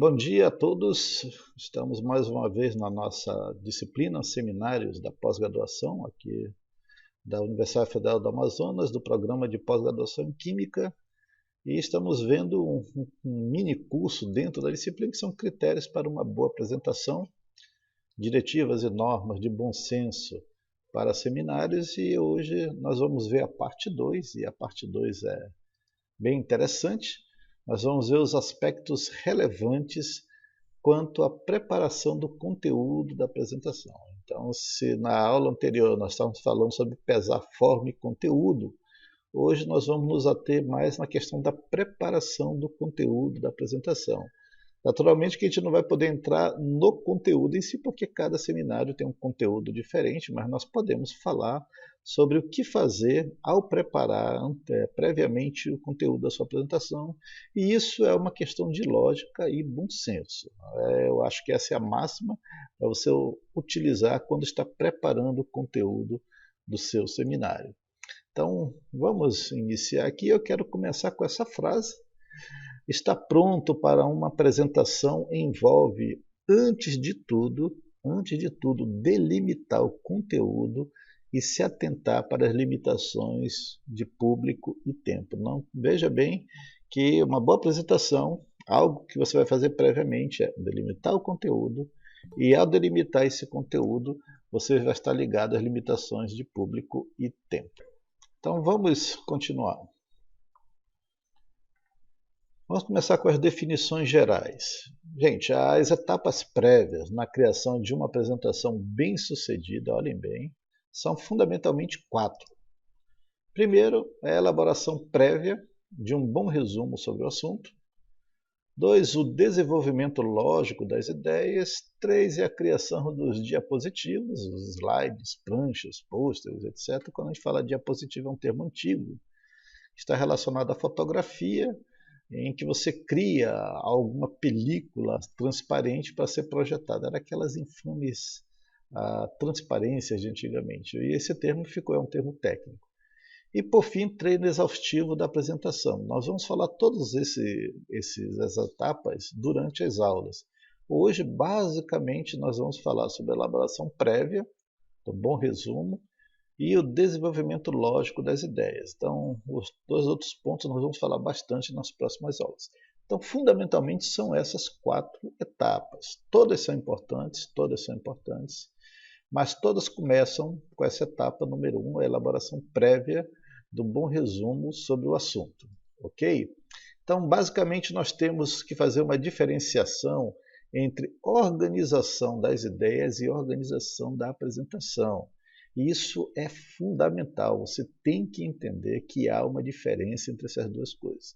Bom dia a todos. Estamos mais uma vez na nossa disciplina Seminários da Pós-Graduação, aqui da Universidade Federal do Amazonas, do programa de pós-graduação em Química, e estamos vendo um mini curso dentro da disciplina que são critérios para uma boa apresentação, diretivas e normas de bom senso para seminários, e hoje nós vamos ver a parte 2, e a parte 2 é bem interessante. Nós vamos ver os aspectos relevantes quanto à preparação do conteúdo da apresentação. Então, se na aula anterior nós estávamos falando sobre pesar forma e conteúdo, hoje nós vamos nos ater mais na questão da preparação do conteúdo da apresentação. Naturalmente que a gente não vai poder entrar no conteúdo em si, porque cada seminário tem um conteúdo diferente, mas nós podemos falar sobre o que fazer ao preparar previamente o conteúdo da sua apresentação, e isso é uma questão de lógica e bom senso. Eu acho que essa é a máxima para você utilizar quando está preparando o conteúdo do seu seminário. Então, vamos iniciar aqui. Eu quero começar com essa frase. Estar pronto para uma apresentação envolve, antes de tudo, delimitar o conteúdo e se atentar para as limitações de público e tempo. Não, veja bem que uma boa apresentação, algo que você vai fazer previamente, é delimitar o conteúdo, e ao delimitar esse conteúdo, você vai estar ligado às limitações de público e tempo. Então vamos continuar. Vamos começar com as definições gerais. Gente, as etapas prévias na criação de uma apresentação bem-sucedida, olhem bem, são fundamentalmente 4. Primeiro, é a elaboração prévia de um bom resumo sobre o assunto. 2, o desenvolvimento lógico das ideias. 3, é a criação dos diapositivos, os slides, pranchas, pôsteres, etc. Quando a gente fala diapositiva é um termo antigo, está relacionado à fotografia, em que você cria alguma película transparente para ser projetada. Era aquelas infames transparências de antigamente. E esse termo é um termo técnico. E, por fim, treino exaustivo da apresentação. Nós vamos falar todas essas etapas durante as aulas. Hoje, basicamente, nós vamos falar sobre a elaboração prévia, do bom resumo, e o desenvolvimento lógico das ideias. Então, os dois outros pontos nós vamos falar bastante nas próximas aulas. Então, fundamentalmente, são essas 4 etapas. Todas são importantes, mas todas começam com essa etapa número 1, a elaboração prévia do bom resumo sobre o assunto. Ok? Então, basicamente, nós temos que fazer uma diferenciação entre organização das ideias e organização da apresentação. Isso é fundamental, você tem que entender que há uma diferença entre essas duas coisas.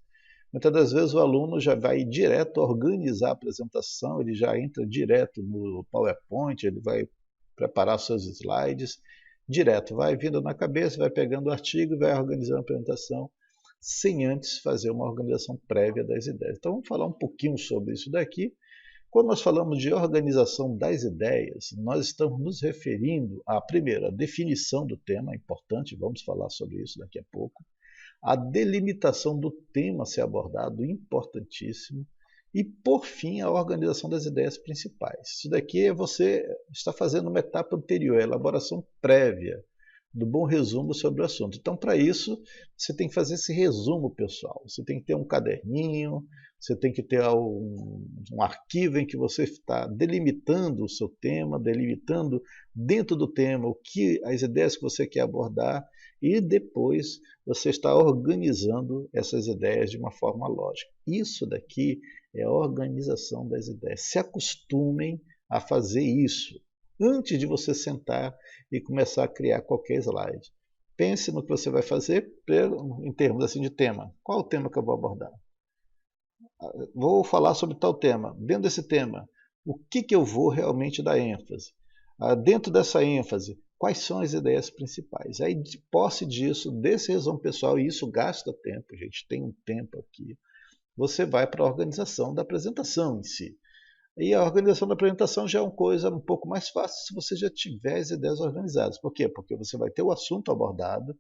Muitas das vezes o aluno já vai direto organizar a apresentação, ele já entra direto no PowerPoint, ele vai preparar seus slides, direto, vai vindo na cabeça, vai pegando o artigo e vai organizando a apresentação, sem antes fazer uma organização prévia das ideias. Então vamos falar um pouquinho sobre isso daqui. Quando nós falamos de organização das ideias, nós estamos nos referindo a, primeiro, a definição do tema, é importante, vamos falar sobre isso daqui a pouco, a delimitação do tema a ser abordado, importantíssimo, e, por fim, a organização das ideias principais. Isso daqui você está fazendo uma etapa anterior, a elaboração prévia do bom resumo sobre o assunto. Então, para isso, você tem que fazer esse resumo, pessoal. Você tem que ter um caderninho, você tem que ter um arquivo em que você está delimitando o seu tema, delimitando dentro do tema as ideias que você quer abordar, e depois você está organizando essas ideias de uma forma lógica. Isso daqui é a organização das ideias. Se acostumem a fazer isso antes de você sentar e começar a criar qualquer slide. Pense no que você vai fazer em termos assim de tema. Qual é o tema que eu vou abordar? Vou falar sobre tal tema. Dentro desse tema, o que eu vou realmente dar ênfase? Dentro dessa ênfase, quais são as ideias principais? Aí, de posse disso, desse resumo pessoal, e isso gasta tempo, gente, tem um tempo aqui, você vai para a organização da apresentação em si. E a organização da apresentação já é uma coisa um pouco mais fácil se você já tiver as ideias organizadas. Por quê? Porque você vai ter o assunto abordado,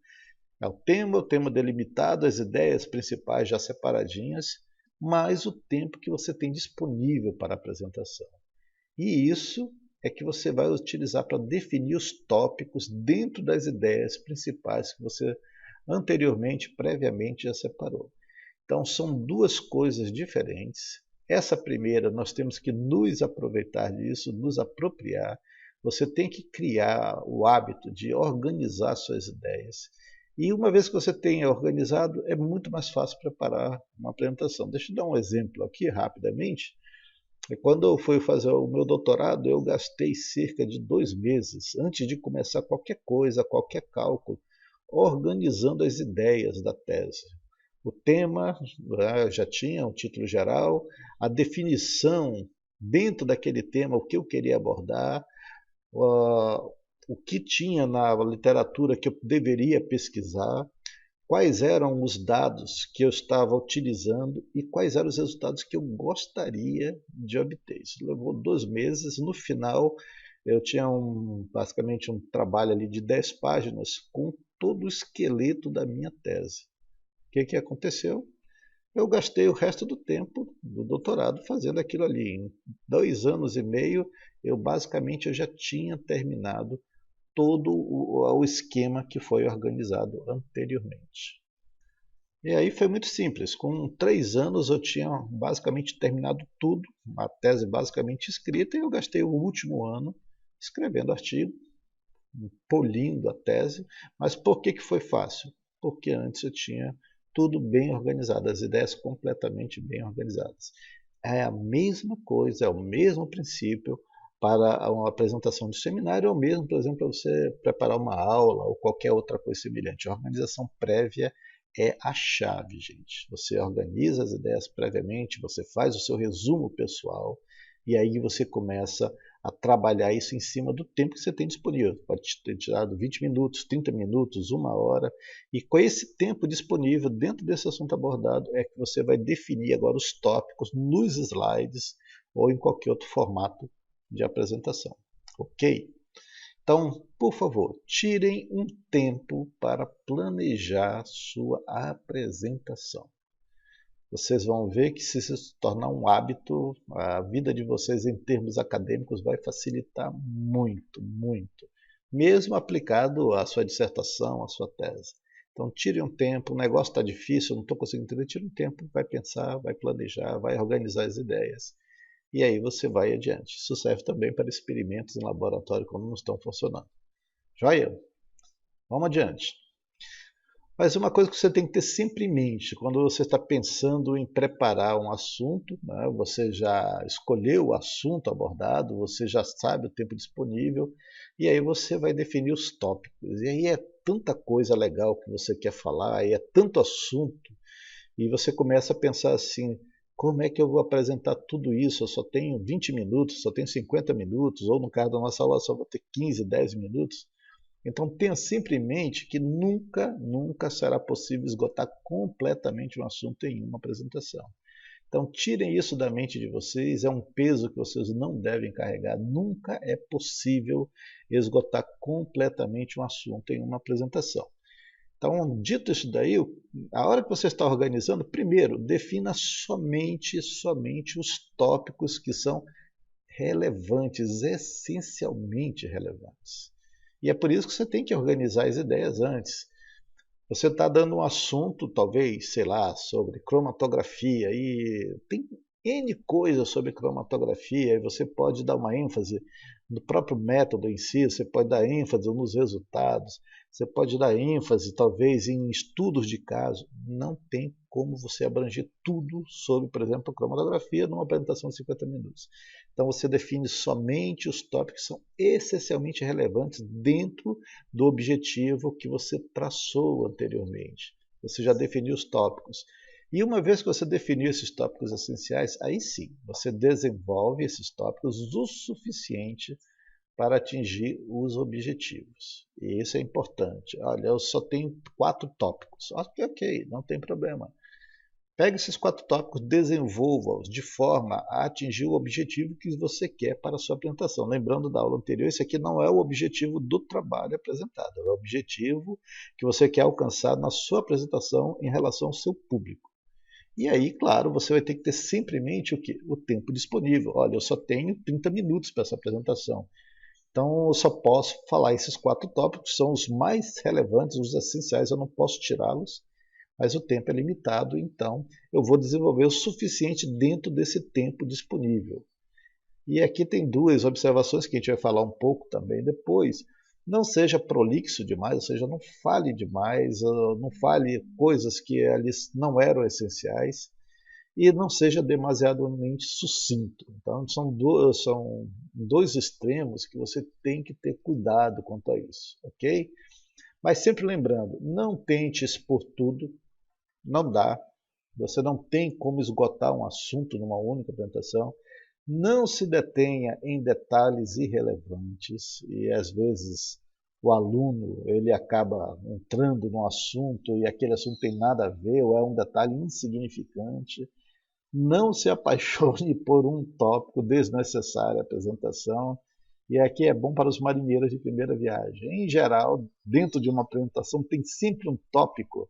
o tema delimitado, as ideias principais já separadinhas, mais o tempo que você tem disponível para a apresentação. E isso é que você vai utilizar para definir os tópicos dentro das ideias principais que você anteriormente, previamente já separou. Então são duas coisas diferentes. Essa primeira, nós temos que nos aproveitar disso, nos apropriar. Você tem que criar o hábito de organizar suas ideias. E uma vez que você tenha organizado, é muito mais fácil preparar uma apresentação. Deixa eu dar um exemplo aqui rapidamente. Quando eu fui fazer o meu doutorado, eu gastei cerca de 2 meses antes de começar qualquer coisa, qualquer cálculo, organizando as ideias da tese. O tema já tinha um título geral, a definição dentro daquele tema, o que eu queria abordar, o que tinha na literatura que eu deveria pesquisar, quais eram os dados que eu estava utilizando e quais eram os resultados que eu gostaria de obter. Isso levou 2 meses. No final, eu tinha basicamente um trabalho ali de 10 páginas com todo o esqueleto da minha tese. O que aconteceu? Eu gastei o resto do tempo do doutorado fazendo aquilo ali. Em 2 anos e meio, eu já tinha terminado todo o esquema que foi organizado anteriormente. E aí foi muito simples. Com 3 anos eu tinha basicamente terminado tudo, a tese basicamente escrita, e eu gastei o último ano escrevendo artigo, polindo a tese. Mas por que foi fácil? Porque antes eu tinha tudo bem organizado, as ideias completamente bem organizadas. É a mesma coisa, é o mesmo princípio para uma apresentação de seminário, ou mesmo, por exemplo, para você preparar uma aula ou qualquer outra coisa semelhante. A organização prévia é a chave, gente. Você organiza as ideias previamente, você faz o seu resumo pessoal e aí você começa a trabalhar isso em cima do tempo que você tem disponível. Pode ter tirado 20 minutos, 30 minutos, 1 hora. E com esse tempo disponível dentro desse assunto abordado é que você vai definir agora os tópicos nos slides ou em qualquer outro formato de apresentação. Ok? Então, por favor, tirem um tempo para planejar sua apresentação. Vocês vão ver que se isso se tornar um hábito, a vida de vocês em termos acadêmicos vai facilitar muito, muito. Mesmo aplicado à sua dissertação, à sua tese. Então tire um tempo, o negócio está difícil, não estou conseguindo entender, tire um tempo, vai pensar, vai planejar, vai organizar as ideias. E aí você vai adiante. Isso serve também para experimentos em laboratório quando não estão funcionando. Joia? Vamos adiante. Mas uma coisa que você tem que ter sempre em mente, quando você está pensando em preparar um assunto, né, você já escolheu o assunto abordado, você já sabe o tempo disponível, e aí você vai definir os tópicos. E aí é tanta coisa legal que você quer falar, aí é tanto assunto, e você começa a pensar assim, como é que eu vou apresentar tudo isso? Eu só tenho 20 minutos, só tenho 50 minutos, ou no caso da nossa aula só vou ter 15, 10 minutos. Então tenha sempre em mente que nunca, nunca será possível esgotar completamente um assunto em uma apresentação. Então tirem isso da mente de vocês, é um peso que vocês não devem carregar. Nunca é possível esgotar completamente um assunto em uma apresentação. Então, dito isso daí, a hora que você está organizando, primeiro, defina somente os tópicos que são relevantes, essencialmente relevantes. E é por isso que você tem que organizar as ideias antes. Você está dando um assunto, talvez, sei lá, sobre cromatografia, e tem N coisas sobre cromatografia, e você pode dar uma ênfase no próprio método em si, você pode dar ênfase nos resultados, você pode dar ênfase, talvez, em estudos de caso. Não tem como você abranger tudo sobre, por exemplo, cromatografia numa apresentação de 50 minutos. Então você define somente os tópicos que são essencialmente relevantes dentro do objetivo que você traçou anteriormente. Você já definiu os tópicos. E uma vez que você definiu esses tópicos essenciais, aí sim, você desenvolve esses tópicos o suficiente para atingir os objetivos. E isso é importante. Olha, eu só tenho 4 tópicos. Ok, não tem problema. Pegue esses 4 tópicos, desenvolva-os de forma a atingir o objetivo que você quer para a sua apresentação. Lembrando da aula anterior, esse aqui não é o objetivo do trabalho apresentado, é o objetivo que você quer alcançar na sua apresentação em relação ao seu público. E aí, claro, você vai ter que ter sempre em mente o quê? O tempo disponível. Olha, eu só tenho 30 minutos para essa apresentação. Então, eu só posso falar esses 4 tópicos, são os mais relevantes, os essenciais, eu não posso tirá-los, mas o tempo é limitado, então eu vou desenvolver o suficiente dentro desse tempo disponível. E aqui tem 2 observações que a gente vai falar um pouco também depois. Não seja prolixo demais, ou seja, não fale demais, não fale coisas que ali não eram essenciais e não seja demasiadamente sucinto. Então, são dois extremos que você tem que ter cuidado quanto a isso, ok? Mas sempre lembrando, não tente expor tudo, não dá. Você não tem como esgotar um assunto numa única apresentação. Não se detenha em detalhes irrelevantes e às vezes o aluno ele acaba entrando num assunto e aquele assunto tem nada a ver ou é um detalhe insignificante. Não se apaixone por um tópico desnecessário à apresentação. E aqui é bom para os marinheiros de primeira viagem. Em geral, dentro de uma apresentação tem sempre um tópico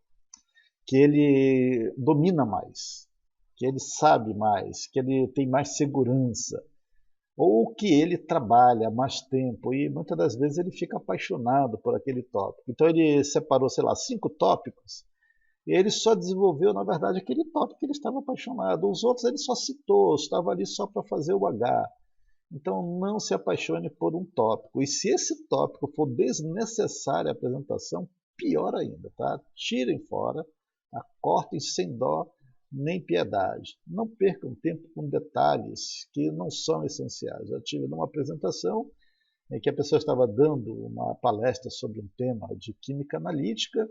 que ele domina mais, que ele sabe mais, que ele tem mais segurança, ou que ele trabalha há mais tempo e muitas das vezes ele fica apaixonado por aquele tópico. Então ele separou, sei lá, 5 tópicos e ele só desenvolveu, na verdade, aquele tópico que ele estava apaixonado. Os outros ele só citou, estava ali só para fazer o H. Então não se apaixone por um tópico. E se esse tópico for desnecessário à apresentação, pior ainda, tá? Tirem fora, cortem sem dó nem piedade. Não percam tempo com detalhes que não são essenciais. Eu tive numa apresentação em que a pessoa estava dando uma palestra sobre um tema de química analítica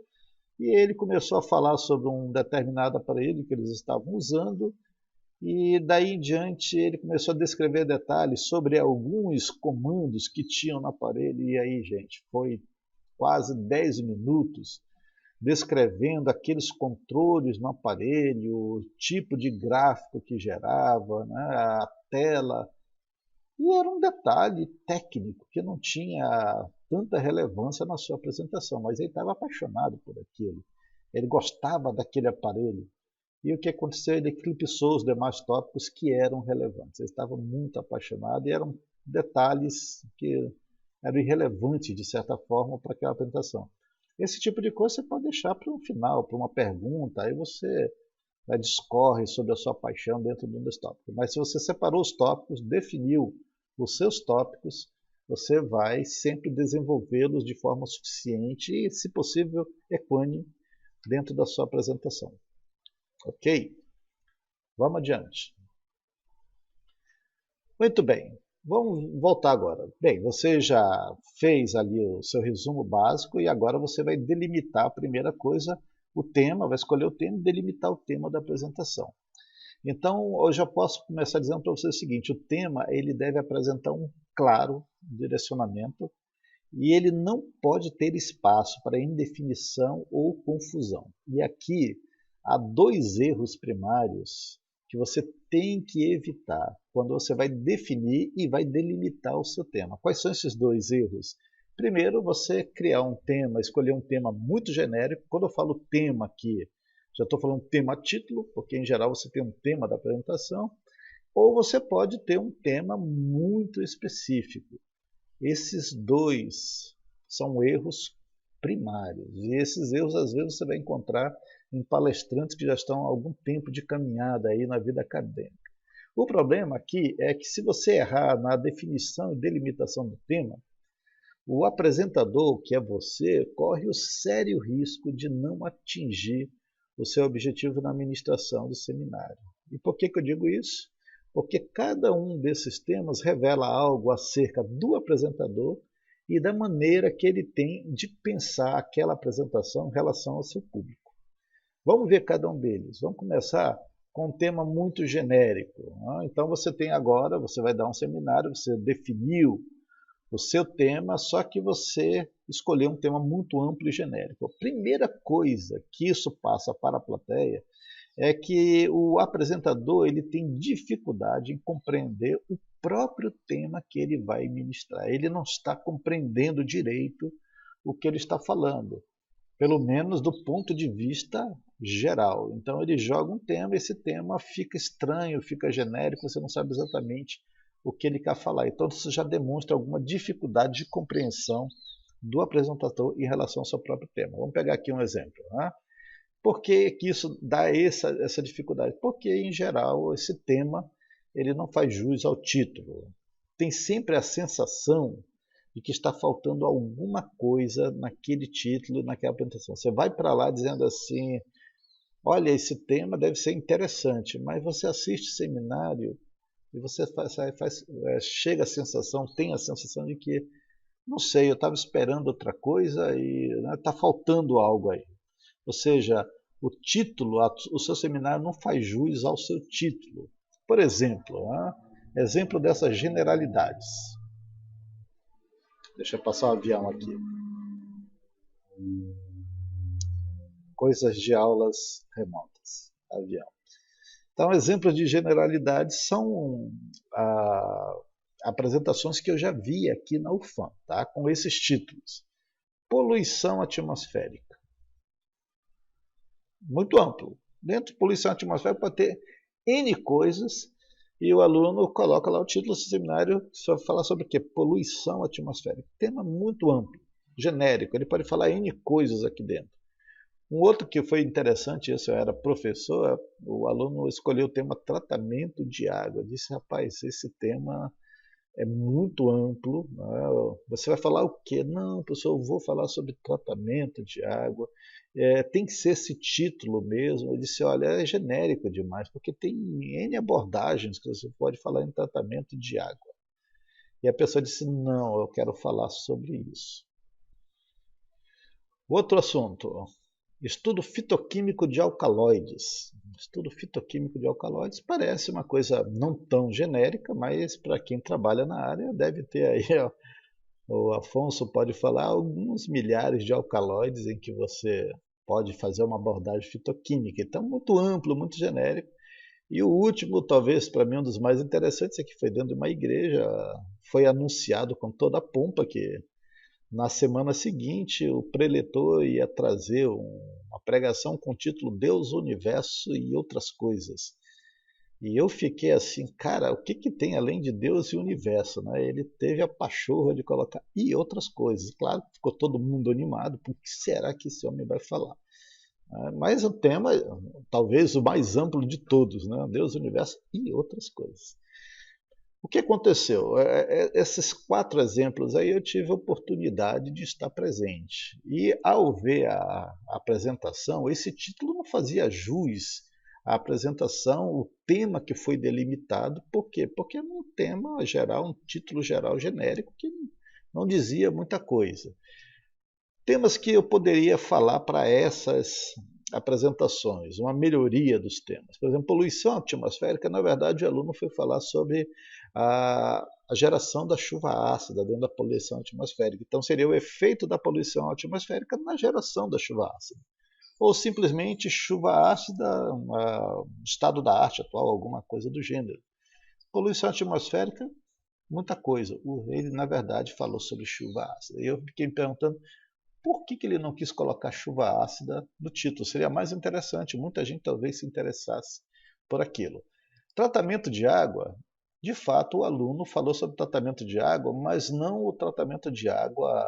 e ele começou a falar sobre um determinado aparelho que eles estavam usando e daí em diante ele começou a descrever detalhes sobre alguns comandos que tinham no aparelho e aí, gente, foi quase 10 minutos descrevendo aqueles controles no aparelho, o tipo de gráfico que gerava, né, a tela. E era um detalhe técnico que não tinha tanta relevância na sua apresentação, mas ele estava apaixonado por aquilo. Ele gostava daquele aparelho. E o que aconteceu? Ele eclipsou os demais tópicos que eram relevantes. Ele estava muito apaixonado e eram detalhes que eram irrelevantes, de certa forma, para aquela apresentação. Esse tipo de coisa você pode deixar para um final, para uma pergunta, aí você discorre sobre a sua paixão dentro de um dos tópicos. Mas se você separou os tópicos, definiu os seus tópicos, você vai sempre desenvolvê-los de forma suficiente e, se possível, equânime dentro da sua apresentação. Ok? Vamos adiante. Muito bem. Vamos voltar agora. Bem, você já fez ali o seu resumo básico e agora você vai delimitar a primeira coisa, o tema, vai escolher o tema e delimitar o tema da apresentação. Então, eu já posso começar dizendo para você o seguinte, o tema ele deve apresentar um claro direcionamento e ele não pode ter espaço para indefinição ou confusão. E aqui há 2 erros primários que você tem que evitar quando você vai definir e vai delimitar o seu tema. Quais são esses 2 erros? Primeiro, você criar um tema, escolher um tema muito genérico. Quando eu falo tema aqui, já estou falando tema título, porque em geral você tem um tema da apresentação, ou você pode ter um tema muito específico. Esses 2 são erros primários, e esses erros às vezes você vai encontrar em palestrantes que já estão há algum tempo de caminhada aí na vida acadêmica. O problema aqui é que se você errar na definição e delimitação do tema, o apresentador, que é você, corre o sério risco de não atingir o seu objetivo na administração do seminário. E por que eu digo isso? Porque cada um desses temas revela algo acerca do apresentador e da maneira que ele tem de pensar aquela apresentação em relação ao seu público. Vamos ver cada um deles. Vamos começar com um tema muito genérico. Então você tem agora, você vai dar um seminário, você definiu o seu tema, só que você escolheu um tema muito amplo e genérico. A primeira coisa que isso passa para a plateia é que o apresentador ele tem dificuldade em compreender o próprio tema que ele vai ministrar. Ele não está compreendendo direito o que ele está falando. pelo menos do ponto de vista geral. Então ele joga um tema, esse tema fica estranho, fica genérico, você não sabe exatamente o que ele quer falar. Então isso já demonstra alguma dificuldade de compreensão do apresentador em relação ao seu próprio tema. Vamos pegar aqui um exemplo. Né? Por que isso dá essa dificuldade? Porque, em geral, esse tema ele não faz jus ao título. Tem sempre a sensação de que está faltando alguma coisa naquele título, naquela apresentação. Você vai para lá dizendo assim, olha, esse tema deve ser interessante, mas você assiste o seminário e você chega a sensação, tem a sensação de que, não sei, eu estava esperando outra coisa e está faltando algo aí. Ou seja, o título, o seu seminário não faz jus ao seu título. Por exemplo, exemplo dessas generalidades. Deixa eu passar o avião aqui. Coisas de aulas remotas. Avião. Então, exemplos de generalidades são apresentações que eu já vi aqui na UFAM, tá? Com esses títulos. Poluição atmosférica. Muito amplo. Dentro de poluição atmosférica pode ter N coisas e o aluno coloca lá o título do seminário só falar sobre o quê? Poluição atmosférica. Tema muito amplo, genérico. Ele pode falar N coisas aqui dentro. Um outro que foi interessante, esse eu era professor, o aluno escolheu o tema tratamento de água. Eu disse, rapaz, esse tema é muito amplo. Né? Você vai falar o quê? Não, professor, eu vou falar sobre tratamento de água. Tem que ser esse título mesmo. Eu disse, olha, é genérico demais, porque tem N abordagens que você pode falar em tratamento de água. E a pessoa disse, não, eu quero falar sobre isso. Outro assunto, estudo fitoquímico de alcaloides. Estudo fitoquímico de alcaloides parece uma coisa não tão genérica, mas para quem trabalha na área deve ter aí, ó, o Afonso pode falar, alguns milhares de alcaloides em que você pode fazer uma abordagem fitoquímica. Então, muito amplo, muito genérico. E o último, talvez para mim um dos mais interessantes, é que foi dentro de uma igreja, foi anunciado com toda a pompa que na semana seguinte o preletor ia trazer uma pregação com o título Deus, o Universo e Outras Coisas. E eu fiquei assim, cara, o que tem além de Deus e o universo? Né? Ele teve a pachorra de colocar e outras coisas. Claro, ficou todo mundo animado, por que será que esse homem vai falar? Mas o tema, talvez o mais amplo de todos, né? Deus, o universo e outras coisas. O que aconteceu? Esses 4 exemplos aí eu tive a oportunidade de estar presente. E ao ver a apresentação, esse título não fazia jus à apresentação, o tema que foi delimitado. Por quê? Porque era um tema geral, um título geral genérico que não dizia muita coisa. Temas que eu poderia falar para essas apresentações, uma melhoria dos temas. Por exemplo, poluição atmosférica, na verdade o aluno foi falar sobre a geração da chuva ácida dentro da poluição atmosférica. Então seria o efeito da poluição atmosférica na geração da chuva ácida. Ou simplesmente chuva ácida, estado da arte atual, alguma coisa do gênero. Poluição atmosférica, muita coisa. Ele, na verdade, falou sobre chuva ácida. E eu fiquei me perguntando por que ele não quis colocar chuva ácida no título. Seria mais interessante, muita gente talvez se interessasse por aquilo. Tratamento de água, de fato o aluno falou sobre tratamento de água, mas não o tratamento de água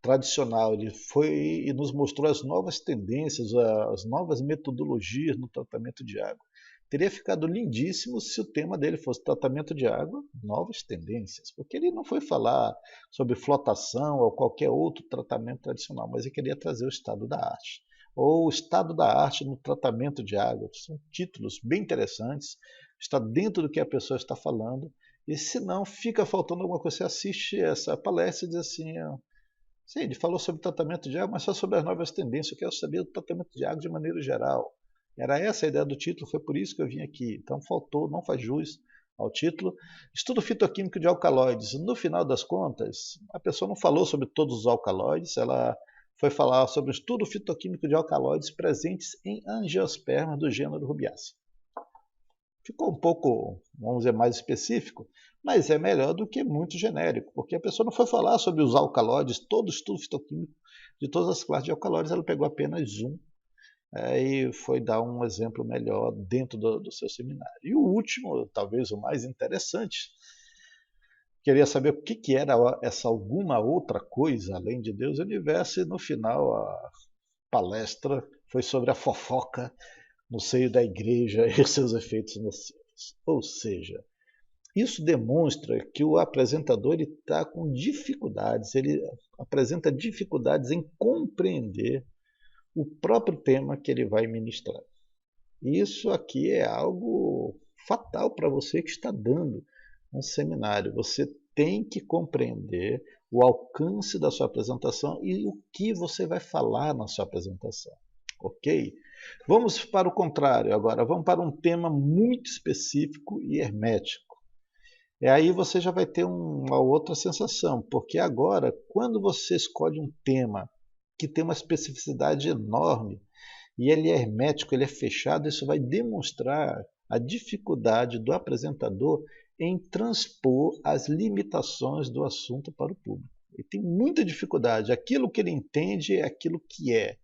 tradicional. Ele foi e nos mostrou as novas tendências, as novas metodologias no tratamento de água. Teria ficado lindíssimo se o tema dele fosse tratamento de água, novas tendências, porque ele não foi falar sobre flotação ou qualquer outro tratamento tradicional, mas ele queria trazer o estado da arte, ou o estado da arte no tratamento de água. São títulos bem interessantes, está dentro do que a pessoa está falando, e se não fica faltando alguma coisa, você assiste essa palestra e diz assim, sim, ele falou sobre tratamento de água, mas só sobre as novas tendências, eu quero saber do tratamento de água de maneira geral. Era essa a ideia do título, foi por isso que eu vim aqui. Então faltou, não faz jus ao título. Estudo fitoquímico de alcaloides. No final das contas, a pessoa não falou sobre todos os alcaloides, ela foi falar sobre o estudo fitoquímico de alcaloides presentes em angiospermas do gênero Rubiácea. Ficou um pouco, vamos dizer, mais específico, mas é melhor do que muito genérico, porque a pessoa não foi falar sobre os alcaloides, todo o estudo fitoquímico de todas as classes de alcaloides, ela pegou apenas um e foi dar um exemplo melhor dentro do seu seminário. E o último, talvez o mais interessante, queria saber o que era essa alguma outra coisa além de Deus e o universo, e no final a palestra foi sobre a fofoca no seio da igreja e seus efeitos nocivos. Ou seja, isso demonstra que o apresentador está com dificuldades, ele apresenta dificuldades em compreender o próprio tema que ele vai ministrar. Isso aqui é algo fatal para você que está dando um seminário. Você tem que compreender o alcance da sua apresentação e o que você vai falar na sua apresentação. Ok? Vamos para o contrário agora, vamos para um tema muito específico e hermético. E aí você já vai ter uma outra sensação, porque agora, quando você escolhe um tema que tem uma especificidade enorme, e ele é hermético, ele é fechado, isso vai demonstrar a dificuldade do apresentador em transpor as limitações do assunto para o público. Ele tem muita dificuldade, aquilo que ele entende é aquilo que é.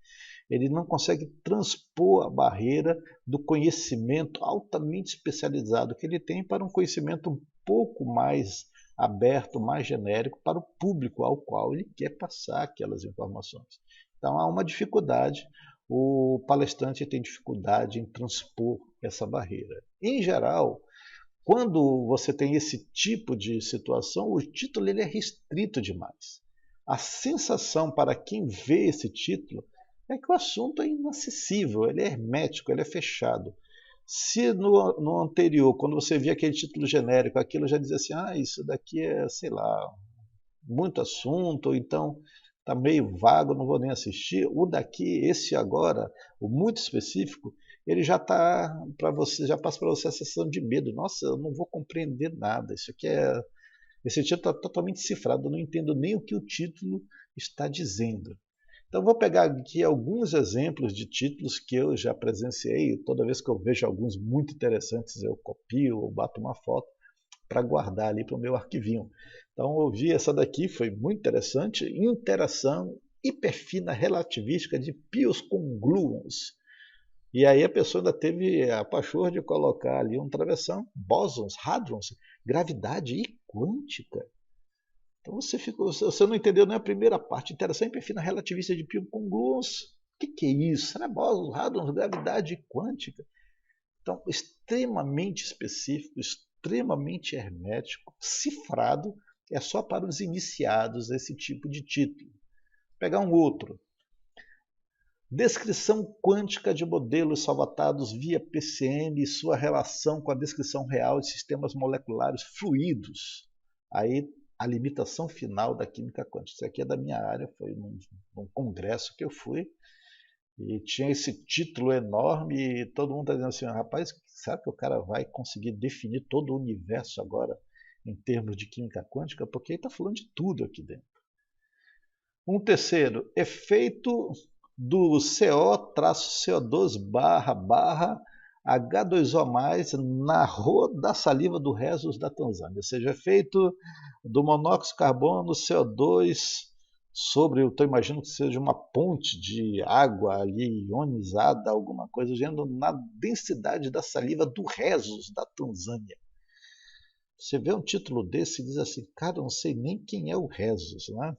Ele não consegue transpor a barreira do conhecimento altamente especializado que ele tem para um conhecimento um pouco mais aberto, mais genérico para o público ao qual ele quer passar aquelas informações. Então há uma dificuldade, o palestrante tem dificuldade em transpor essa barreira. Em geral, quando você tem esse tipo de situação, o título ele é restrito demais. A sensação para quem vê esse título é que o assunto é inacessível, ele é hermético, ele é fechado. Se no anterior, quando você via aquele título genérico, aquilo já dizia assim, isso daqui é, sei lá, muito assunto, ou então está meio vago, não vou nem assistir. O daqui, esse agora, o muito específico, ele já está para você, já passa para você a sensação de medo. Nossa, eu não vou compreender nada. Esse título está totalmente cifrado, eu não entendo nem o que o título está dizendo. Então vou pegar aqui alguns exemplos de títulos que eu já presenciei. Toda vez que eu vejo alguns muito interessantes, eu copio ou bato uma foto para guardar ali para o meu arquivinho. Então eu vi essa daqui, foi muito interessante. Interação hiperfina relativística de pios com gluons. E aí a pessoa ainda teve a pachorra de colocar ali um travessão, bósons, hadrons, gravidade e quântica. Então você não entendeu nem a primeira parte. Interação hiperfina relativista de pios com gluons. O que é isso? Será bósons, hadrons, gravidade e quântica? Então, extremamente específico, extremamente hermético, cifrado, é só para os iniciados esse tipo de título. Vou pegar um outro. Descrição quântica de modelos salvatados via PCM e sua relação com a descrição real de sistemas moleculares fluidos. Aí a limitação final da química quântica. Isso aqui é da minha área, foi num congresso que eu fui. E tinha esse título enorme e todo mundo está dizendo assim, rapaz, será que o cara vai conseguir definir todo o universo agora em termos de química quântica? Porque ele está falando de tudo aqui dentro. Um terceiro, efeito do CO-CO2 na rua da saliva do Rhesus da Tanzânia. Ou seja, efeito do monóxido de carbono, CO2 sobre, eu imagino que seja uma ponte de água ali ionizada, alguma coisa, na densidade da saliva do Rhesus da Tanzânia. Você vê um título desse e diz assim, cara, eu não sei nem quem é o Rhesus, né?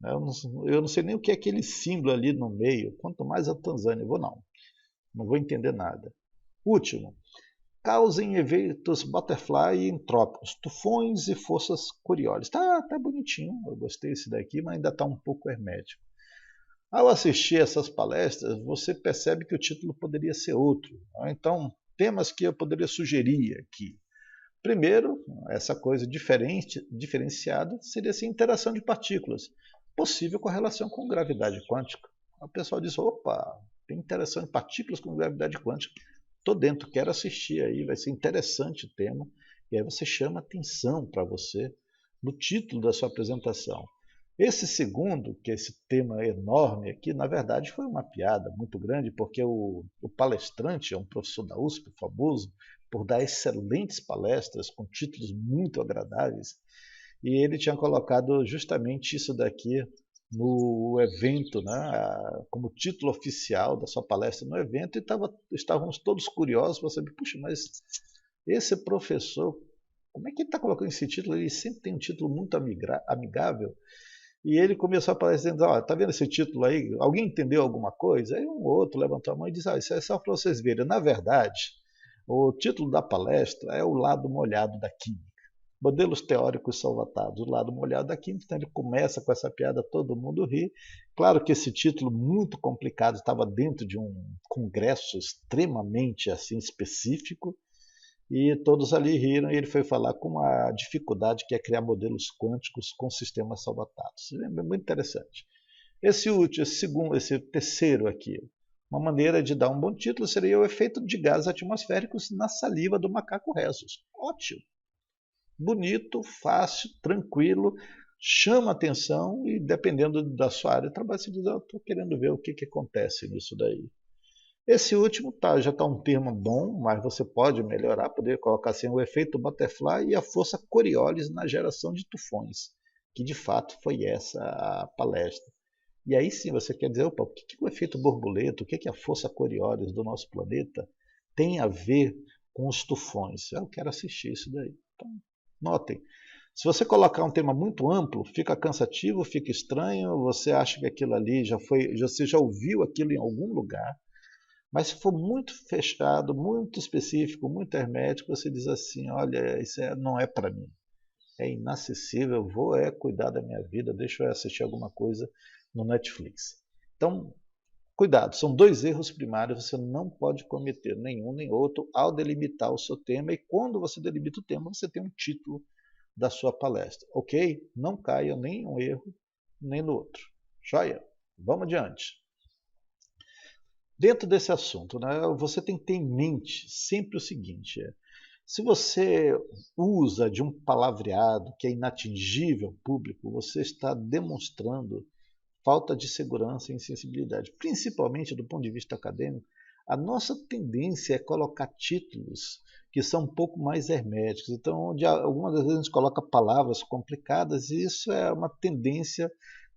Eu não sei nem o que é aquele símbolo ali no meio, quanto mais a Tanzânia. Não vou entender nada. Último, causa em eventos butterfly entrópicos, tufões e forças Coriolis. Tá bonitinho, eu gostei desse daqui, mas ainda está um pouco hermético. Ao assistir essas palestras, você percebe que o título poderia ser outro. Então, temas que eu poderia sugerir aqui. Primeiro, essa coisa diferenciada seria assim, interação de partículas, possível correlação com gravidade quântica. O pessoal diz, opa, tem interação de partículas com gravidade quântica. Estou dentro, quero assistir aí, vai ser interessante o tema. E aí você chama atenção para você no título da sua apresentação. Esse segundo, que é esse tema enorme aqui, na verdade foi uma piada muito grande, porque o palestrante é um professor da USP, famoso, por dar excelentes palestras com títulos muito agradáveis, e ele tinha colocado justamente isso daqui no evento, né, como título oficial da sua palestra no evento, e estávamos todos curiosos para saber, puxa, mas esse professor, como é que ele está colocando esse título? Ele sempre tem um título muito amigável. E ele começou a palestra dizendo, ó, tá vendo esse título aí? Alguém entendeu alguma coisa? Aí um outro levantou a mão e disse, isso é só para vocês verem. Na verdade, o título da palestra é o lado molhado da química. Modelos teóricos salvatados, o lado molhado da química. Então ele começa com essa piada, todo mundo ri. Claro que esse título muito complicado estava dentro de um congresso extremamente assim específico, e todos ali riram, e ele foi falar com a dificuldade que é criar modelos quânticos com sistemas salvatados. É muito interessante. Esse último, esse segundo, esse terceiro aqui, uma maneira de dar um bom título seria o efeito de gases atmosféricos na saliva do macaco rhesus. Ótimo. Bonito, fácil, tranquilo, chama atenção e dependendo da sua área de trabalho, você diz, eu estou querendo ver o que acontece nisso daí. Esse último já está um termo bom, mas você pode melhorar, poder colocar assim o efeito butterfly e a força Coriolis na geração de tufões, que de fato foi essa a palestra. E aí sim você quer dizer, opa, o que o efeito borboleta, o que a força Coriolis do nosso planeta tem a ver com os tufões? Eu quero assistir isso daí. Então, notem, se você colocar um tema muito amplo, fica cansativo, fica estranho, você acha que aquilo ali você já ouviu aquilo em algum lugar. Mas se for muito fechado, muito específico, muito hermético, você diz assim, olha, isso não é para mim. É inacessível, eu vou cuidar da minha vida, deixa eu assistir alguma coisa no Netflix. Então, cuidado, são dois erros primários, você não pode cometer nenhum nem outro ao delimitar o seu tema, e quando você delimita o tema, você tem um título da sua palestra, ok? Não caia nem em um erro, nem no outro. Joia? Vamos adiante. Dentro desse assunto, né, você tem que ter em mente sempre o seguinte: se você usa de um palavreado que é inatingível ao público, você está demonstrando falta de segurança e insensibilidade. Principalmente do ponto de vista acadêmico, a nossa tendência é colocar títulos que são um pouco mais herméticos. Então, onde algumas vezes a gente coloca palavras complicadas, e isso é uma tendência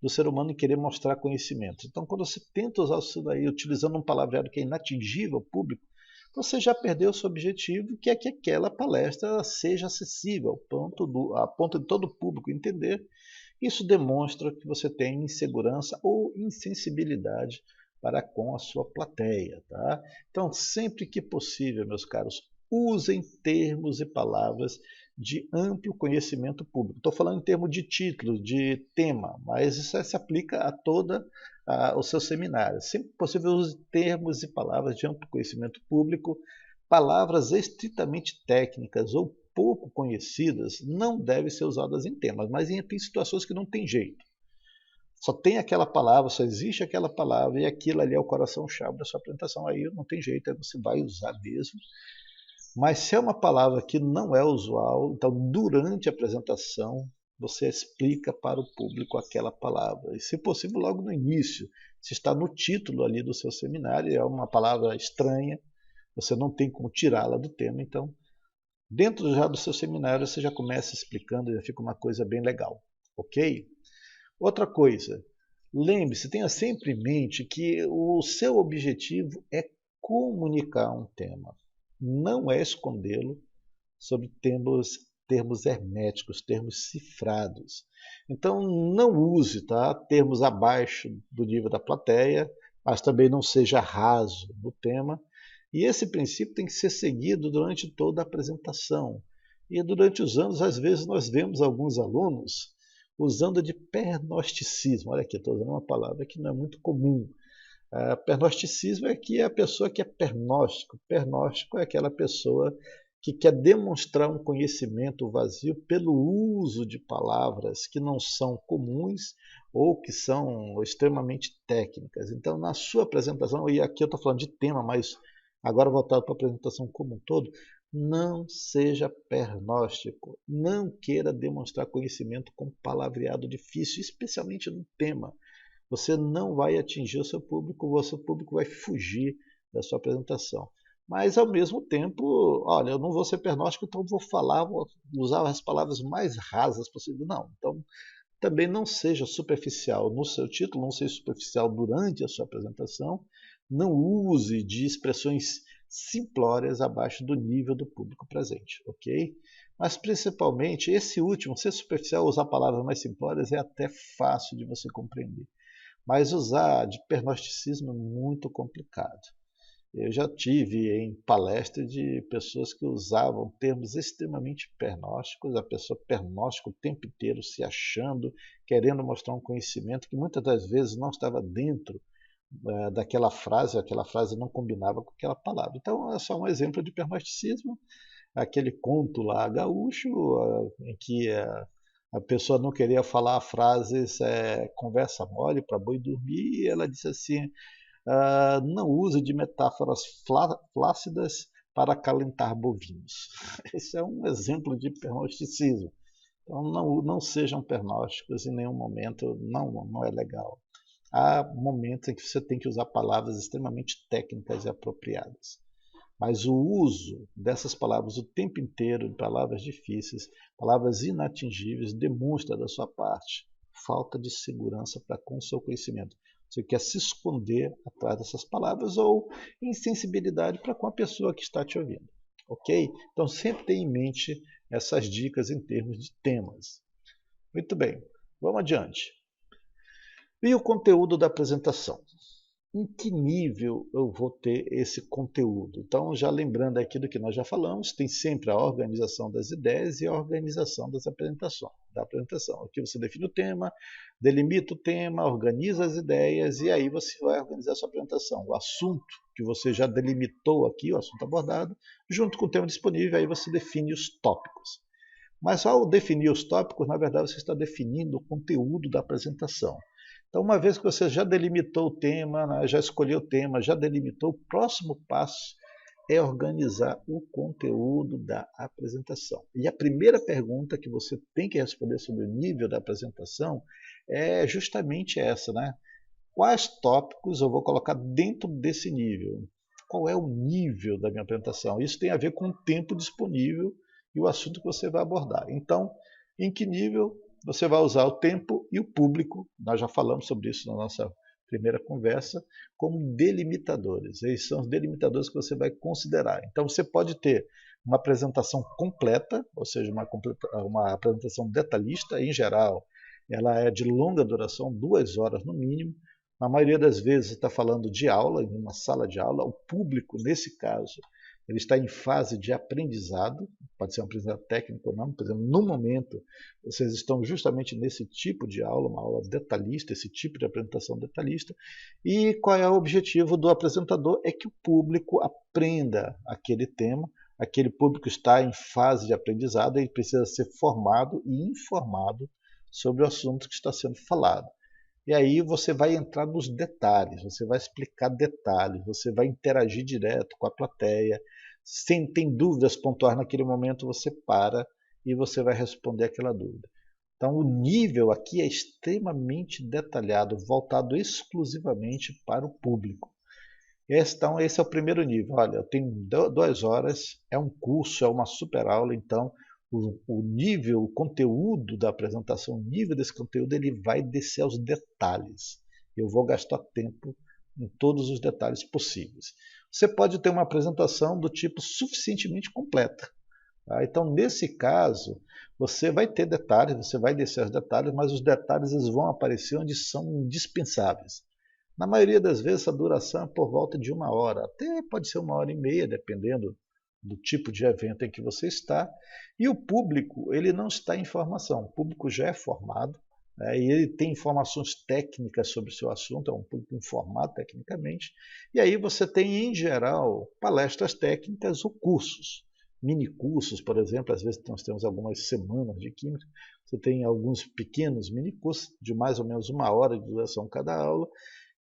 do ser humano em querer mostrar conhecimento. Então, quando você tenta usar isso daí utilizando um palavreado que é inatingível ao público, você já perdeu o seu objetivo, que é que aquela palestra seja acessível a ponto de todo o público entender. Isso demonstra que você tem insegurança ou insensibilidade para com a sua plateia. Tá? Então, sempre que possível, meus caros, usem termos e palavras de amplo conhecimento público. Estou falando em termos de título, de tema, mas isso se aplica a todo o seu seminário. Sempre que possível, use termos e palavras de amplo conhecimento público. Palavras estritamente técnicas ou pouco conhecidas não devem ser usadas em temas, mas tem situações que não tem jeito. Só tem aquela palavra, só existe aquela palavra, e aquilo ali é o coração-chave da sua apresentação. Aí não tem jeito, aí você vai usar mesmo. Mas se é uma palavra que não é usual, então durante a apresentação você explica para o público aquela palavra. E se possível logo no início, se está no título ali do seu seminário, é uma palavra estranha, você não tem como tirá-la do tema, então dentro já do seu seminário você já começa explicando, já fica uma coisa bem legal, ok? Outra coisa, lembre-se, tenha sempre em mente que o seu objetivo é comunicar um tema, não é escondê-lo sobre termos herméticos, termos cifrados. Então não use termos abaixo do nível da plateia, mas também não seja raso no tema. E esse princípio tem que ser seguido durante toda a apresentação. E durante os anos, às vezes, nós vemos alguns alunos usando de pernosticismo. Olha aqui, estou usando uma palavra que não é muito comum. Pernosticismo é que é a pessoa que é pernóstico. Pernóstico é aquela pessoa que quer demonstrar um conhecimento vazio pelo uso de palavras que não são comuns ou que são extremamente técnicas. Então, na sua apresentação, e aqui eu estou falando de tema, mas agora voltado para a apresentação como um todo, Não seja pernóstico. Não queira demonstrar conhecimento com palavreado difícil, especialmente no tema. Você não vai atingir o seu público vai fugir da sua apresentação. Mas, ao mesmo tempo, olha, eu não vou ser pernóstico, então vou usar as palavras mais rasas possível. Não, então também não seja superficial no seu título, não seja superficial durante a sua apresentação, não use de expressões simplórias abaixo do nível do público presente, ok? Mas principalmente esse último, ser superficial, usar palavras mais simplórias é até fácil de você compreender. Mas usar de pernosticismo é muito complicado. Eu já tive em palestra de pessoas que usavam termos extremamente pernósticos, a pessoa pernóstica o tempo inteiro, se achando, querendo mostrar um conhecimento que muitas das vezes não estava dentro daquela frase, aquela frase não combinava com aquela palavra. Então é só um exemplo de pernosticismo, aquele conto lá gaúcho, em que a pessoa não queria falar frases conversa mole para boi dormir, e ela disse assim, não use de metáforas flácidas para acalentar bovinos. Esse é um exemplo de pernosticismo. Então não sejam pernósticos em nenhum momento, não é legal. Há momentos em que você tem que usar palavras extremamente técnicas e apropriadas. Mas o uso dessas palavras o tempo inteiro, de palavras difíceis, palavras inatingíveis, demonstra da sua parte falta de segurança para com o seu conhecimento. Você quer se esconder atrás dessas palavras ou insensibilidade para com a pessoa que está te ouvindo. Ok? Então sempre tenha em mente essas dicas em termos de temas. Muito bem, vamos adiante. E o conteúdo da apresentação? Em que nível eu vou ter esse conteúdo? Então, já lembrando aqui do que nós já falamos, tem sempre a organização das ideias e a organização das apresentações. Da apresentação. Aqui você define o tema, delimita o tema, organiza as ideias e aí você vai organizar a sua apresentação. O assunto que você já delimitou aqui, o assunto abordado, junto com o tema disponível, aí você define os tópicos. Mas ao definir os tópicos, na verdade, você está definindo o conteúdo da apresentação. Então, uma vez que você já delimitou o tema, né, já escolheu o tema, já delimitou, o próximo passo é organizar o conteúdo da apresentação. E a primeira pergunta que você tem que responder sobre o nível da apresentação é justamente essa, né? Quais tópicos eu vou colocar dentro desse nível? Qual é o nível da minha apresentação? Isso tem a ver com o tempo disponível e o assunto que você vai abordar. Então, em que nível você vai usar o tempo e o público? Nós já falamos sobre isso na nossa primeira conversa, como delimitadores. Esses são os delimitadores que você vai considerar. Então, você pode ter uma apresentação completa, ou seja, uma apresentação detalhista, em geral, ela é de longa duração, 2 horas no mínimo. Na maioria das vezes você está falando de aula, em uma sala de aula, o público, nesse caso, ele está em fase de aprendizado, pode ser um aprendizado técnico ou não, por exemplo, no momento vocês estão justamente nesse tipo de aula, uma aula detalhista, esse tipo de apresentação detalhista, e qual é o objetivo do apresentador? É que o público aprenda aquele tema, aquele público está em fase de aprendizado, ele precisa ser formado e informado sobre o assunto que está sendo falado. E aí você vai entrar nos detalhes, você vai explicar detalhes, você vai interagir direto com a plateia. Se tem dúvidas pontuais naquele momento, você para e você vai responder aquela dúvida. Então o nível aqui é extremamente detalhado, voltado exclusivamente para o público. Então esse é o primeiro nível. Olha, eu tenho 2 horas, é um curso, é uma super aula, então o nível, o conteúdo da apresentação, o nível desse conteúdo, ele vai descer aos detalhes. Eu vou gastar tempo em todos os detalhes possíveis. Você pode ter uma apresentação do tipo suficientemente completa. Tá? Então, nesse caso, você vai ter detalhes, você vai descer aos detalhes, mas os detalhes eles vão aparecer onde são indispensáveis. Na maioria das vezes, a duração é por volta de 1 hora, até pode ser 1 hora e meia, dependendo do tipo de evento em que você está. E o público, ele não está em formação, o público já é formado, né, e ele tem informações técnicas sobre o seu assunto, é um público informado tecnicamente, e aí você tem, em geral, palestras técnicas ou cursos. Mini cursos, por exemplo, às vezes nós temos algumas semanas de química, você tem alguns pequenos mini cursos de mais ou menos 1 hora de duração cada aula.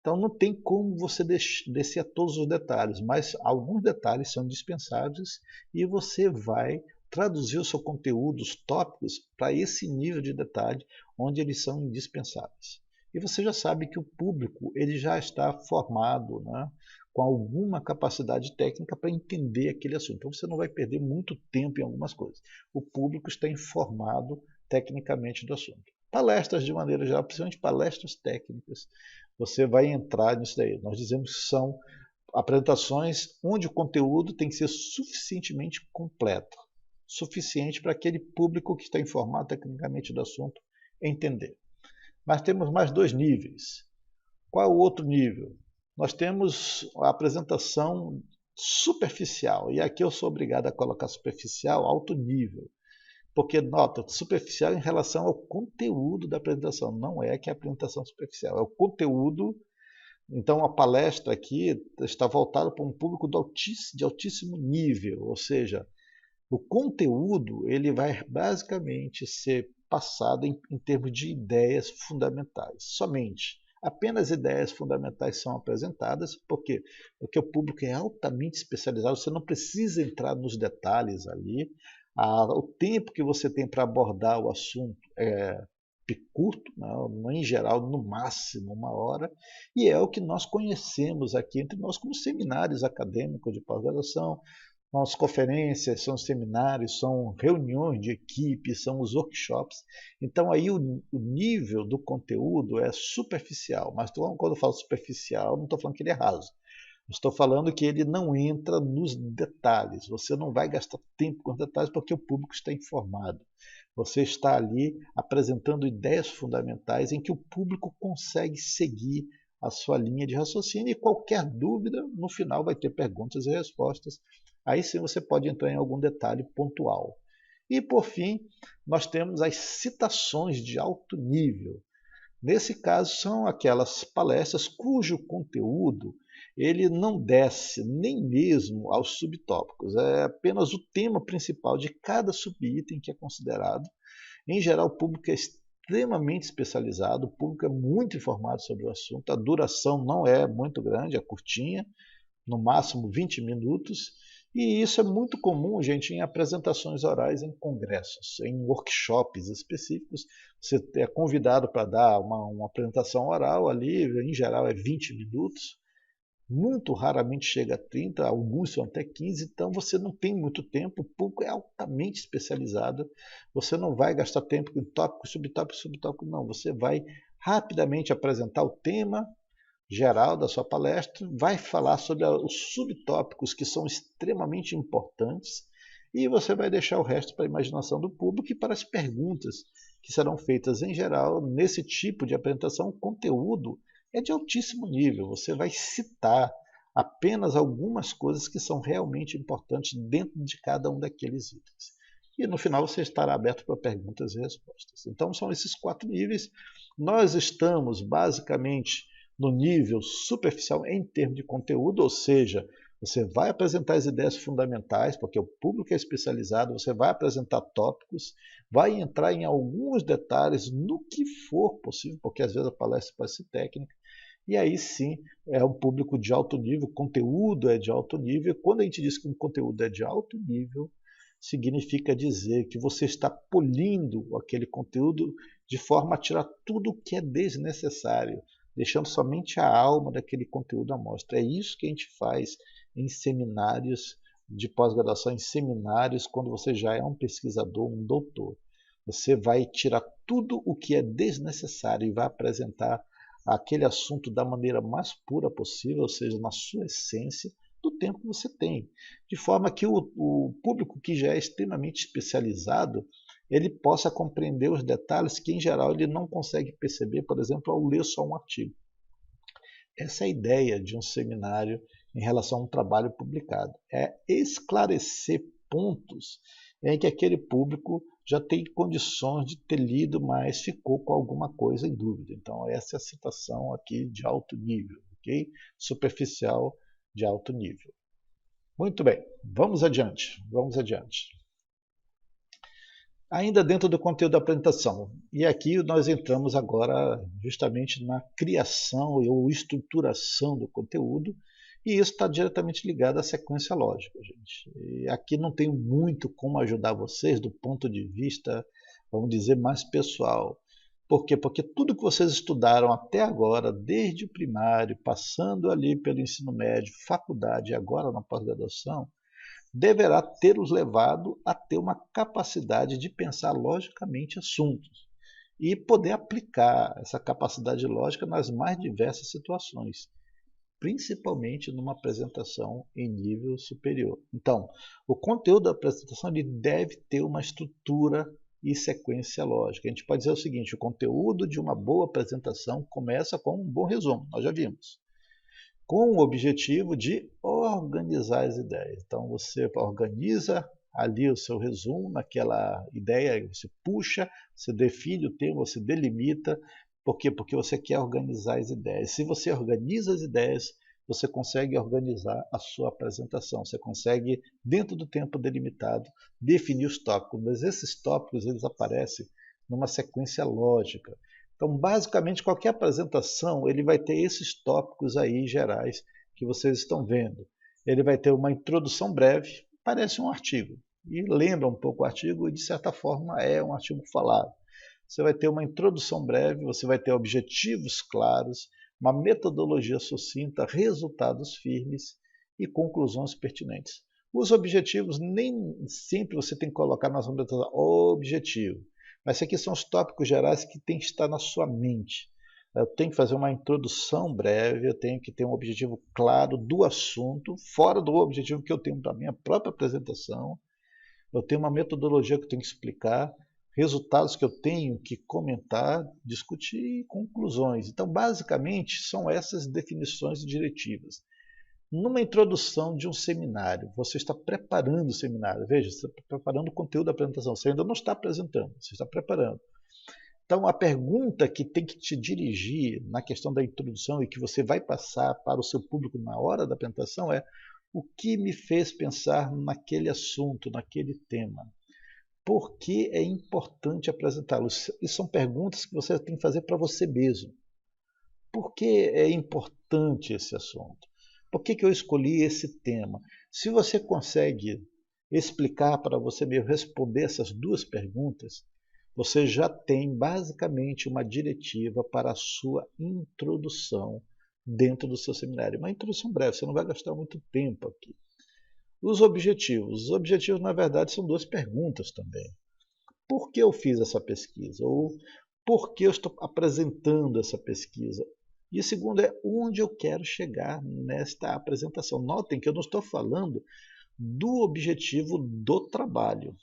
Então não tem como você descer a todos os detalhes, mas alguns detalhes são indispensáveis e você vai traduzir o seu conteúdo, os tópicos, para esse nível de detalhe onde eles são indispensáveis. E você já sabe que o público ele já está formado, né, com alguma capacidade técnica para entender aquele assunto. Então você não vai perder muito tempo em algumas coisas. O público está informado tecnicamente do assunto. Palestras de maneira geral, principalmente palestras técnicas, você vai entrar nisso daí. Nós dizemos que são apresentações onde o conteúdo tem que ser suficientemente completo, suficiente para aquele público que está informado tecnicamente do assunto entender. Mas temos mais dois níveis. Qual é o outro nível? Nós temos a apresentação superficial, e aqui eu sou obrigado a colocar superficial alto nível, porque, nota, superficial em relação ao conteúdo da apresentação, não é que é a apresentação superficial, é o conteúdo. Então a palestra aqui está voltada para um público de altíssimo nível, ou seja, o conteúdo ele vai basicamente ser passado em termos de ideias fundamentais, somente. Apenas ideias fundamentais são apresentadas, por quê? Porque o público é altamente especializado, você não precisa entrar nos detalhes ali. O tempo que você tem para abordar o assunto é curto, não, em geral, no máximo 1 hora, e é o que nós conhecemos aqui entre nós como seminários acadêmicos de pós-graduação. São as conferências, são os seminários, são reuniões de equipe, são os workshops. Então aí o nível do conteúdo é superficial, mas quando eu falo superficial, não estou falando que ele é raso. Estou falando que ele não entra nos detalhes. Você não vai gastar tempo com os detalhes porque o público está informado. Você está ali apresentando ideias fundamentais em que o público consegue seguir a sua linha de raciocínio e qualquer dúvida, no final vai ter perguntas e respostas. Aí sim você pode entrar em algum detalhe pontual. E por fim, nós temos as citações de alto nível. Nesse caso, são aquelas palestras cujo conteúdo ele não desce nem mesmo aos subtópicos, é apenas o tema principal de cada subitem que é considerado. Em geral, o público é extremamente especializado, o público é muito informado sobre o assunto, a duração não é muito grande, é curtinha, no máximo 20 minutos, e isso é muito comum, gente, em apresentações orais em congressos, em workshops específicos. Você é convidado para dar uma apresentação oral ali, em geral é 20 minutos, muito raramente chega a 30, alguns são até 15, então você não tem muito tempo, o público é altamente especializado, você não vai gastar tempo com tópico, subtópico, subtópico, não, você vai rapidamente apresentar o tema geral da sua palestra, vai falar sobre os subtópicos que são extremamente importantes e você vai deixar o resto para a imaginação do público e para as perguntas que serão feitas em geral. Nesse tipo de apresentação, o conteúdo é de altíssimo nível, você vai citar apenas algumas coisas que são realmente importantes dentro de cada um daqueles itens. E no final você estará aberto para perguntas e respostas. Então são esses 4 níveis. Nós estamos basicamente no nível superficial em termos de conteúdo, ou seja, você vai apresentar as ideias fundamentais, porque o público é especializado, você vai apresentar tópicos, vai entrar em alguns detalhes no que for possível, porque às vezes a palestra pode ser técnica, e aí sim é um público de alto nível, o conteúdo é de alto nível. Quando a gente diz que um conteúdo é de alto nível, significa dizer que você está polindo aquele conteúdo de forma a tirar tudo o que é desnecessário, deixando somente a alma daquele conteúdo à mostra. É isso que a gente faz em seminários de pós-graduação, em seminários, quando você já é um pesquisador, um doutor. Você vai tirar tudo o que é desnecessário e vai apresentar aquele assunto da maneira mais pura possível, ou seja, na sua essência, do tempo que você tem. De forma que o público que já é extremamente especializado, ele possa compreender os detalhes que, em geral, ele não consegue perceber, por exemplo, ao ler só um artigo. Essa é a ideia de um seminário em relação a um trabalho publicado. É esclarecer pontos em que aquele público já tem condições de ter lido, mas ficou com alguma coisa em dúvida. Então, essa é a citação aqui de alto nível, ok? Superficial de alto nível. Muito bem, vamos adiante, vamos adiante. Ainda dentro do conteúdo da apresentação. E aqui nós entramos agora justamente na criação ou estruturação do conteúdo, e isso está diretamente ligado à sequência lógica, gente. E aqui não tenho muito como ajudar vocês do ponto de vista, vamos dizer, mais pessoal. Por quê? Porque tudo que vocês estudaram até agora, desde o primário, passando ali pelo ensino médio, faculdade e agora na pós-graduação, deverá ter os levado a ter uma capacidade de pensar logicamente assuntos e poder aplicar essa capacidade lógica nas mais diversas situações, principalmente numa apresentação em nível superior. Então, o conteúdo da apresentação ele deve ter uma estrutura e sequência lógica. A gente pode dizer o seguinte: o conteúdo de uma boa apresentação começa com um bom resumo, nós já vimos, com o objetivo de organizar as ideias. Então você organiza ali o seu resumo naquela ideia, você puxa, você define o tema, você delimita. Por quê? Porque você quer organizar as ideias. Se você organiza as ideias, você consegue organizar a sua apresentação. Você consegue, dentro do tempo delimitado, definir os tópicos. Mas esses tópicos eles aparecem numa sequência lógica. Então, basicamente, qualquer apresentação ele vai ter esses tópicos aí gerais que vocês estão vendo. Ele vai ter uma introdução breve, parece um artigo, e lembra um pouco o artigo e, de certa forma, é um artigo falado. Você vai ter uma introdução breve, você vai ter objetivos claros, uma metodologia sucinta, resultados firmes e conclusões pertinentes. Os objetivos nem sempre você tem que colocar na apresentação objetivo. Mas aqui são os tópicos gerais que tem que estar na sua mente. Eu tenho que fazer uma introdução breve, eu tenho que ter um objetivo claro do assunto, fora do objetivo que eu tenho para a minha própria apresentação. Eu tenho uma metodologia que eu tenho que explicar, resultados que eu tenho que comentar, discutir e conclusões. Então, basicamente, são essas definições diretivas. Numa introdução de um seminário, você está preparando o seminário. Veja, você está preparando o conteúdo da apresentação. Você ainda não está apresentando, você está preparando. Então, a pergunta que tem que te dirigir na questão da introdução e que você vai passar para o seu público na hora da apresentação é: o que me fez pensar naquele assunto, naquele tema? Por que é importante apresentá-lo? E são perguntas que você tem que fazer para você mesmo. Por que é importante esse assunto? Por que eu escolhi esse tema? Se você consegue explicar para você mesmo, responder essas duas perguntas, você já tem basicamente uma diretiva para a sua introdução dentro do seu seminário. Uma introdução breve, você não vai gastar muito tempo aqui. Os objetivos na verdade são duas perguntas também. Por que eu fiz essa pesquisa? Ou por que eu estou apresentando essa pesquisa? E o segundo é onde eu quero chegar nesta apresentação. Notem que eu não estou falando do objetivo do trabalho.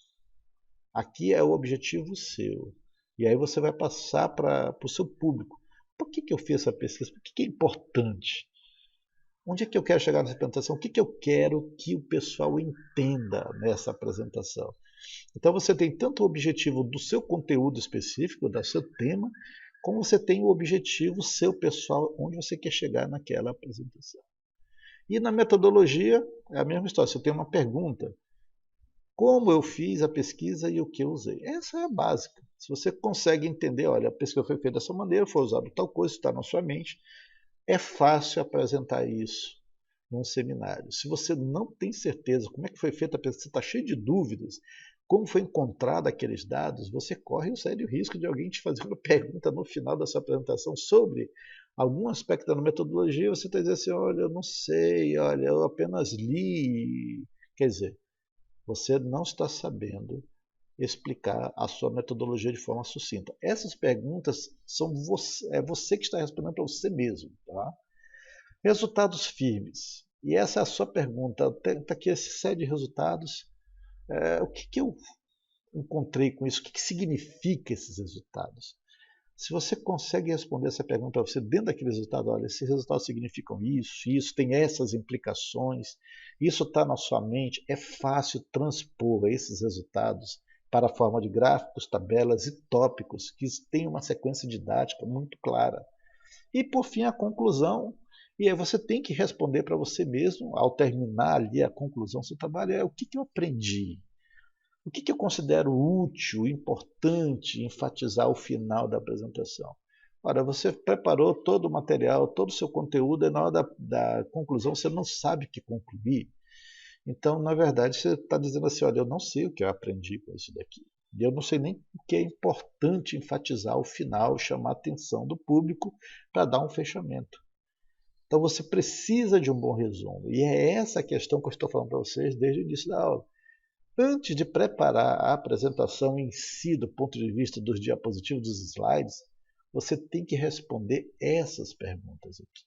Aqui é o objetivo seu. E aí você vai passar para o seu público. Por que eu fiz essa pesquisa? Por que é importante? Onde é que eu quero chegar nessa apresentação? O que eu quero que o pessoal entenda nessa apresentação? Então você tem tanto o objetivo do seu conteúdo específico, do seu tema, como você tem o objetivo seu pessoal, onde você quer chegar naquela apresentação. E na metodologia é a mesma história. Você tem uma pergunta: como eu fiz a pesquisa e o que eu usei? Essa é a básica. Se você consegue entender, olha, a pesquisa foi feita dessa maneira, foi usado tal coisa, está na sua mente, é fácil apresentar isso num seminário. Se você não tem certeza como é que foi feita a pesquisa, está cheio de dúvidas, como foi encontrado aqueles dados, você corre o sério risco de alguém te fazer uma pergunta no final da sua apresentação sobre algum aspecto da metodologia, você está dizendo assim: olha, eu não sei, olha, eu apenas li. Quer dizer, você não está sabendo explicar a sua metodologia de forma sucinta. Essas perguntas são você que está respondendo para você mesmo. Tá? Resultados firmes. E essa é a sua pergunta. Está aqui esse série de resultados. O que eu encontrei com isso? O que significa esses resultados? Se você consegue responder essa pergunta para você dentro daquele resultado, olha, esses resultados significam isso tem essas implicações, isso está na sua mente, é fácil transpor esses resultados para a forma de gráficos, tabelas e tópicos que têm uma sequência didática muito clara. E por fim a conclusão, e aí você tem que responder para você mesmo, ao terminar ali a conclusão do seu trabalho, é o que eu aprendi? O que eu considero útil, importante enfatizar ao final da apresentação? Ora, você preparou todo o material, todo o seu conteúdo, e na hora da conclusão você não sabe o que concluir. Então, na verdade, você está dizendo assim, olha, eu não sei o que eu aprendi com isso daqui. E eu não sei nem o que é importante enfatizar ao final, chamar a atenção do público para dar um fechamento. Então você precisa de um bom resumo. E é essa a questão que eu estou falando para vocês desde o início da aula. Antes de preparar a apresentação em si, do ponto de vista dos diapositivos, dos slides, você tem que responder essas perguntas aqui.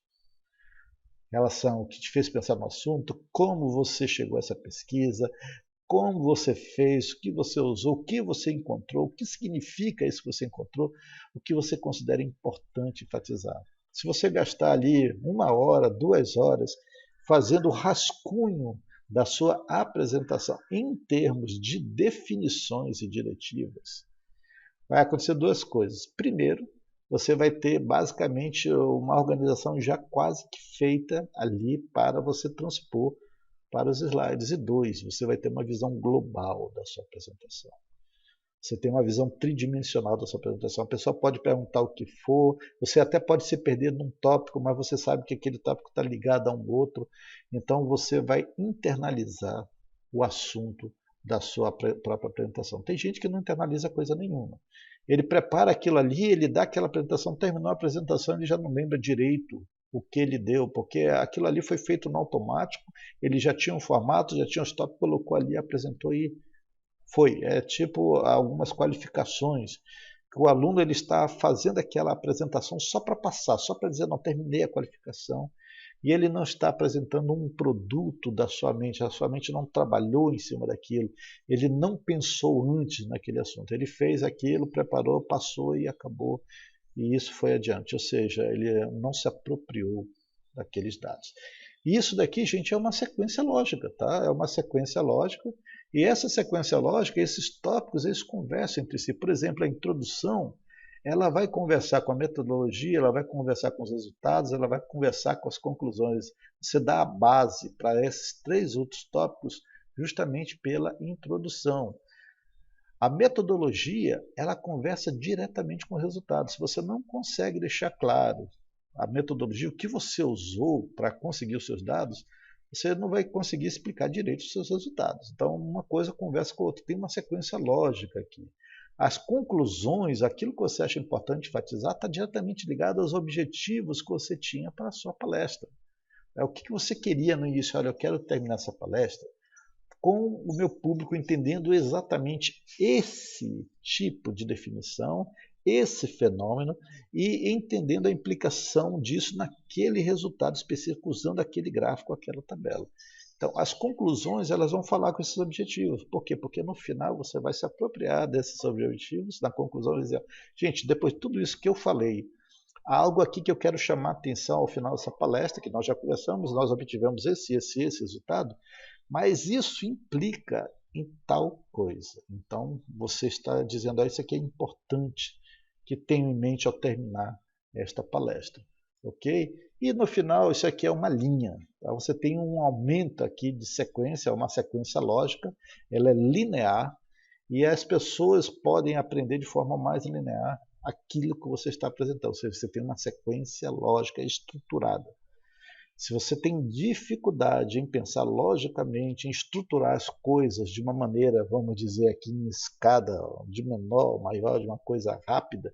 Elas são o que te fez pensar no assunto, como você chegou a essa pesquisa, como você fez, o que você usou, o que você encontrou, o que significa isso que você encontrou, o que você considera importante enfatizar. Se você gastar ali 1 hora, 2 horas, fazendo o rascunho da sua apresentação em termos de definições e diretivas, vai acontecer 2 coisas. Primeiro, você vai ter basicamente uma organização já quase que feita ali para você transpor para os slides. E 2, você vai ter uma visão global da sua apresentação. Você tem uma visão tridimensional da sua apresentação. A pessoa pode perguntar o que for, você até pode se perder num tópico, mas você sabe que aquele tópico está ligado a um outro. Então você vai internalizar o assunto da sua própria apresentação. Tem gente que não internaliza coisa nenhuma. Ele prepara aquilo ali, ele dá aquela apresentação, terminou a apresentação, ele já não lembra direito o que ele deu, porque aquilo ali foi feito no automático, ele já tinha um formato, já tinha um tópico, colocou ali, apresentou e foi. É tipo algumas qualificações que o aluno ele está fazendo aquela apresentação só para passar, só para dizer não terminei a qualificação, e ele não está apresentando um produto da sua mente, a sua mente não trabalhou em cima daquilo, ele não pensou antes naquele assunto, ele fez aquilo, preparou, passou e acabou, e isso foi adiante, ou seja, ele não se apropriou daqueles dados. E isso daqui, gente, é uma sequência lógica, tá? É uma sequência lógica, e essa sequência lógica, esses tópicos, eles conversam entre si. Por exemplo, a introdução, ela vai conversar com a metodologia, ela vai conversar com os resultados, ela vai conversar com as conclusões. Você dá a base para esses 3 outros tópicos justamente pela introdução. A metodologia, ela conversa diretamente com o resultado. Se você não consegue deixar claro a metodologia, o que você usou para conseguir os seus dados, você não vai conseguir explicar direito os seus resultados. Então, uma coisa conversa com a outra. Tem uma sequência lógica aqui. As conclusões, aquilo que você acha importante enfatizar, está diretamente ligado aos objetivos que você tinha para a sua palestra. O que você queria no início? Olha, eu quero terminar essa palestra com o meu público entendendo exatamente esse tipo de definição, esse fenômeno, e entendendo a implicação disso naquele resultado específico, usando aquele gráfico, aquela tabela. Então, as conclusões elas vão falar com esses objetivos. Por quê? Porque no final você vai se apropriar desses objetivos, na conclusão dizer, gente, depois de tudo isso que eu falei, há algo aqui que eu quero chamar a atenção ao final dessa palestra, que nós já conversamos, nós obtivemos esse resultado, mas isso implica em tal coisa. Então, você está dizendo, isso aqui é importante que tenho em mente ao terminar esta palestra. Ok? E no final, isso aqui é uma linha. Tá? Você tem um aumento aqui de sequência, uma sequência lógica, ela é linear, e as pessoas podem aprender de forma mais linear aquilo que você está apresentando. Ou seja, você tem uma sequência lógica estruturada. Se você tem dificuldade em pensar logicamente, em estruturar as coisas de uma maneira, vamos dizer aqui, em escada, de menor, maior, de uma coisa rápida,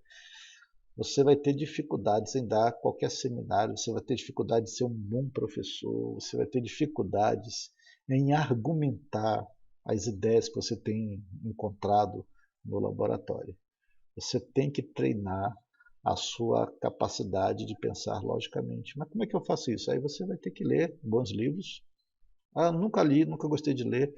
você vai ter dificuldades em dar qualquer seminário, você vai ter dificuldade de ser um bom professor, você vai ter dificuldades em argumentar as ideias que você tem encontrado no laboratório. Você tem que treinar a sua capacidade de pensar logicamente. Mas como é que eu faço isso? Aí você vai ter que ler bons livros. Nunca li, nunca gostei de ler.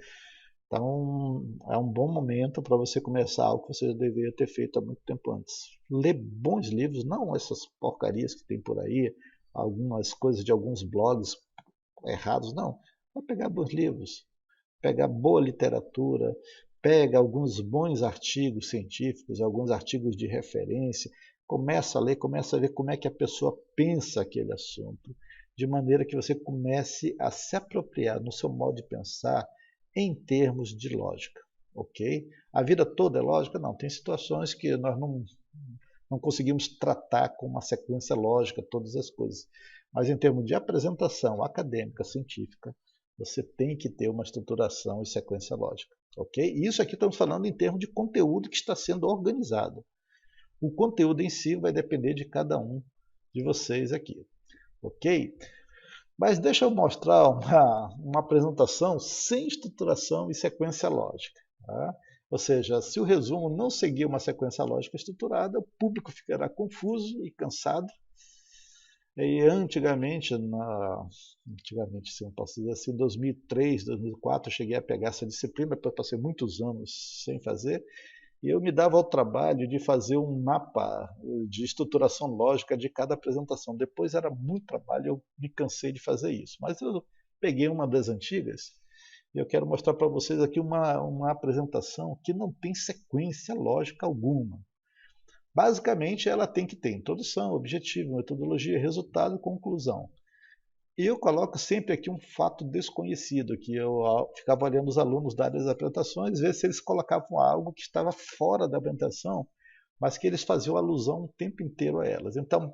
Então é um bom momento para você começar algo que você deveria ter feito há muito tempo antes. Ler bons livros, não essas porcarias que tem por aí, algumas coisas de alguns blogs errados, não. Vai pegar bons livros, pegar boa literatura, pega alguns bons artigos científicos, alguns artigos de referência, começa a ler, começa a ver como é que a pessoa pensa aquele assunto, de maneira que você comece a se apropriar no seu modo de pensar em termos de lógica. ok? A vida toda é lógica? Não, tem situações que nós não conseguimos tratar com uma sequência lógica todas as coisas. Mas em termos de apresentação acadêmica, científica, você tem que ter uma estruturação e sequência lógica, ok? E isso aqui estamos falando em termos de conteúdo que está sendo organizado. O conteúdo em si vai depender de cada um de vocês aqui, ok? Mas deixa eu mostrar uma apresentação sem estruturação e sequência lógica. Tá? Ou seja, se o resumo não seguir uma sequência lógica estruturada, o público ficará confuso e cansado. E antigamente, se não posso dizer assim, em 2003, 2004, eu cheguei a pegar essa disciplina, depois passei muitos anos sem fazer, e eu me dava ao trabalho de fazer um mapa de estruturação lógica de cada apresentação. Depois era muito trabalho, eu me cansei de fazer isso. Mas eu peguei uma das antigas e eu quero mostrar para vocês aqui uma apresentação que não tem sequência lógica alguma. Basicamente, ela tem que ter introdução, objetivo, metodologia, resultado e conclusão. E eu coloco sempre aqui um fato desconhecido, que eu ficava olhando os alunos darem as apresentações, ver se eles colocavam algo que estava fora da apresentação, mas que eles faziam alusão o tempo inteiro a elas. Então,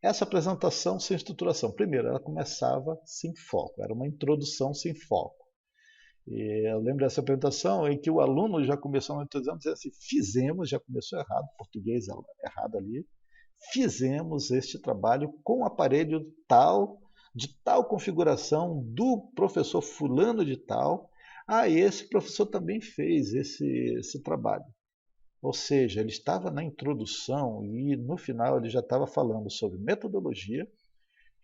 essa apresentação sem estruturação, primeiro, ela começava sem foco, era uma introdução sem foco. E eu lembro dessa apresentação em que o aluno já começou na introdução dizendo assim, fizemos, já começou errado, português errado ali, fizemos este trabalho com o aparelho tal, de tal configuração, do professor fulano de tal, esse professor também fez esse trabalho. Ou seja, ele estava na introdução e no final ele já estava falando sobre metodologia,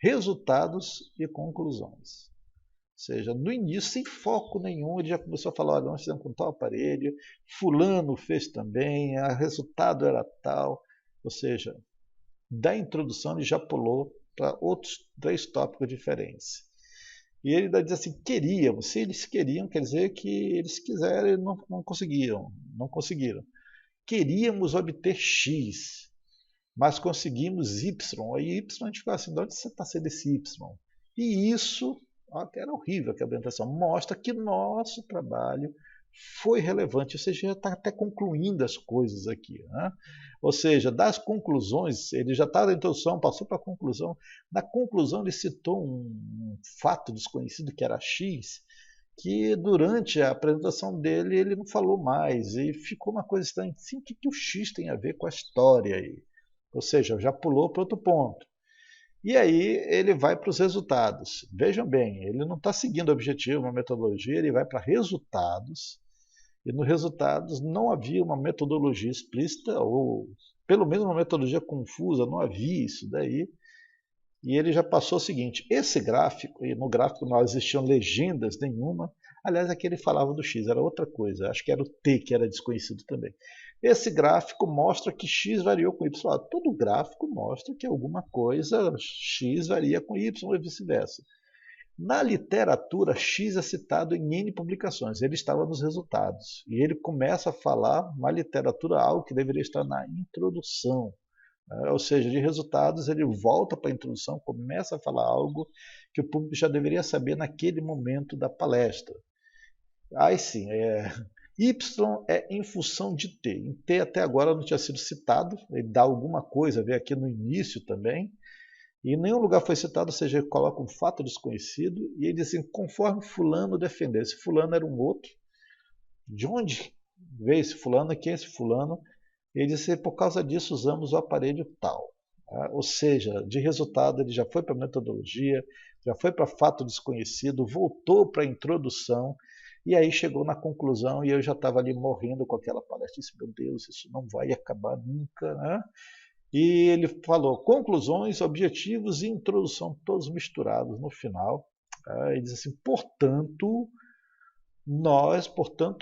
resultados e conclusões. Ou seja, no início, sem foco nenhum, ele já começou a falar, olha, nós fizemos com tal aparelho, fulano fez também, o resultado era tal. Ou seja, da introdução ele já pulou para outros 3 tópicos diferentes. E ele diz assim, queríamos, se eles queriam, quer dizer que eles quiseram e não conseguiram. Queríamos obter X, mas conseguimos Y. Aí Y a gente fica assim, de onde você está sendo esse Y? E isso, que era horrível que a apresentação, mostra que nosso trabalho foi relevante, ou seja, já está até concluindo as coisas aqui. Né? Ou seja, das conclusões, ele já está na introdução, passou para a conclusão. Na conclusão, ele citou um fato desconhecido que era X, que durante a apresentação dele ele não falou mais, e ficou uma coisa estranha. Sim, o que o X tem a ver com a história aí? Ou seja, já pulou para outro ponto. E aí ele vai para os resultados. Vejam bem, ele não está seguindo o objetivo, uma metodologia, ele vai para resultados. E nos resultados não havia uma metodologia explícita, ou pelo menos uma metodologia confusa, não havia isso daí. E ele já passou o seguinte, esse gráfico, e no gráfico não existiam legendas nenhuma, aliás, aqui ele falava do X, era outra coisa, acho que era o T que era desconhecido também. Esse gráfico mostra que X variou com Y. Todo gráfico mostra que alguma coisa X varia com Y e vice-versa. Na literatura, X é citado em N publicações, ele estava nos resultados. E ele começa a falar na literatura algo que deveria estar na introdução. Ou seja, de resultados ele volta para a introdução, começa a falar algo que o público já deveria saber naquele momento da palestra. Aí sim, Y é em função de T. Em T até agora não tinha sido citado, ele dá alguma coisa, vê aqui no início também. E em nenhum lugar foi citado, ou seja, ele coloca um fato desconhecido e ele diz assim, conforme fulano defendesse. Fulano era um outro. De onde veio esse fulano? Quem é esse fulano? Ele disse, por causa disso usamos o aparelho tal. Ou seja, de resultado ele já foi para a metodologia, já foi para fato desconhecido, voltou para a introdução e aí chegou na conclusão e eu já estava ali morrendo com aquela palestra. Disse, meu Deus, isso não vai acabar nunca, né? E ele falou conclusões, objetivos e introdução, todos misturados no final. Ele diz assim, portanto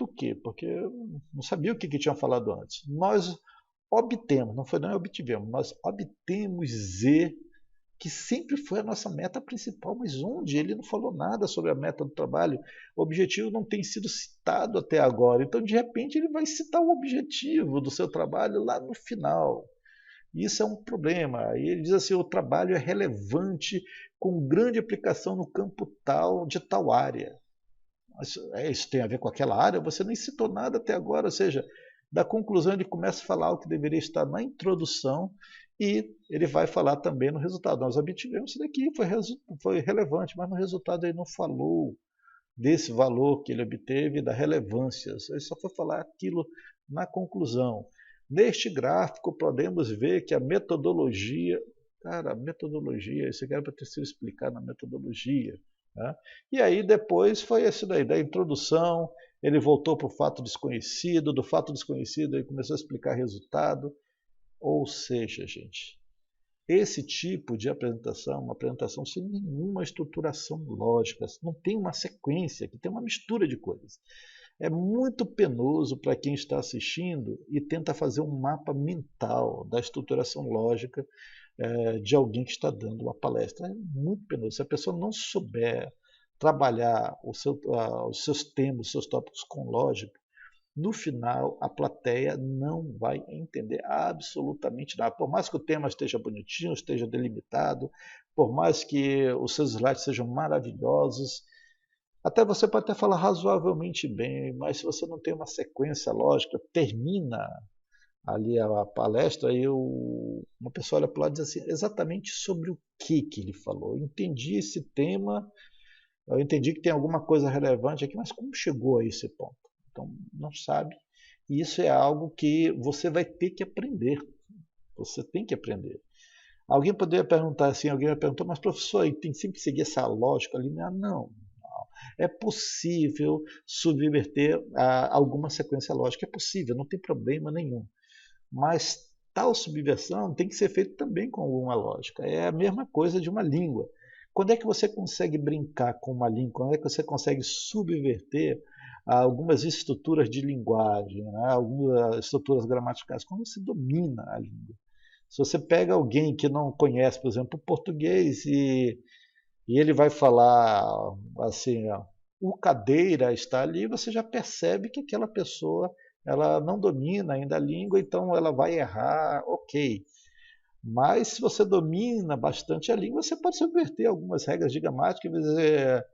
o quê? Porque eu não sabia o que tinha falado antes. Nós obtemos, não foi não obtivemos, nós obtemos Z, que sempre foi a nossa meta principal, mas onde? Ele não falou nada sobre a meta do trabalho. O objetivo não tem sido citado até agora. Então, de repente, ele vai citar o objetivo do seu trabalho lá no final. Isso é um problema. E ele diz assim, o trabalho é relevante com grande aplicação no campo tal de tal área. Isso tem a ver com aquela área? Você nem citou nada até agora, ou seja, da conclusão ele começa a falar o que deveria estar na introdução e ele vai falar também no resultado. Nós obtivemos isso daqui, foi relevante, mas no resultado ele não falou desse valor que ele obteve, da relevância. Ele só foi falar aquilo na conclusão. Neste gráfico podemos ver que a metodologia, cara, a metodologia, isso aqui era para ter sido explicado na metodologia. Né? E aí depois foi isso daí, da introdução, ele voltou para o fato desconhecido, do fato desconhecido ele começou a explicar resultado. Ou seja, gente, esse tipo de apresentação, uma apresentação sem nenhuma estruturação lógica, não tem uma sequência, que tem uma mistura de coisas. É muito penoso para quem está assistindo e tenta fazer um mapa mental da estruturação lógica de alguém que está dando uma palestra. É muito penoso. Se a pessoa não souber trabalhar os seus temas, os seus tópicos com lógica, no final a plateia não vai entender absolutamente nada. Por mais que o tema esteja bonitinho, esteja delimitado, por mais que os seus slides sejam maravilhosos, até você pode até falar razoavelmente bem, mas se você não tem uma sequência lógica, termina ali a palestra e uma pessoa olha para o lado e diz assim, exatamente sobre o que ele falou. Eu entendi esse tema, eu entendi que tem alguma coisa relevante aqui, mas como chegou a esse ponto? Então, não sabe. E isso é algo que você vai ter que aprender. Você tem que aprender. Alguém poderia perguntar assim, alguém vai perguntar, mas professor, tem sempre que seguir essa lógica ali? Não. É possível subverter alguma sequência lógica. É possível, não tem problema nenhum. Mas tal subversão tem que ser feita também com alguma lógica. É a mesma coisa de uma língua. Quando é que você consegue brincar com uma língua? Quando é que você consegue subverter algumas estruturas de linguagem, né? Algumas estruturas gramaticais? Quando você domina a língua. Se você pega alguém que não conhece, por exemplo, o português e ele vai falar assim, ó, o cadeira está ali, você já percebe que aquela pessoa ela não domina ainda a língua, então ela vai errar, ok. Mas se você domina bastante a língua, você pode subverter algumas regras de gramática e dizer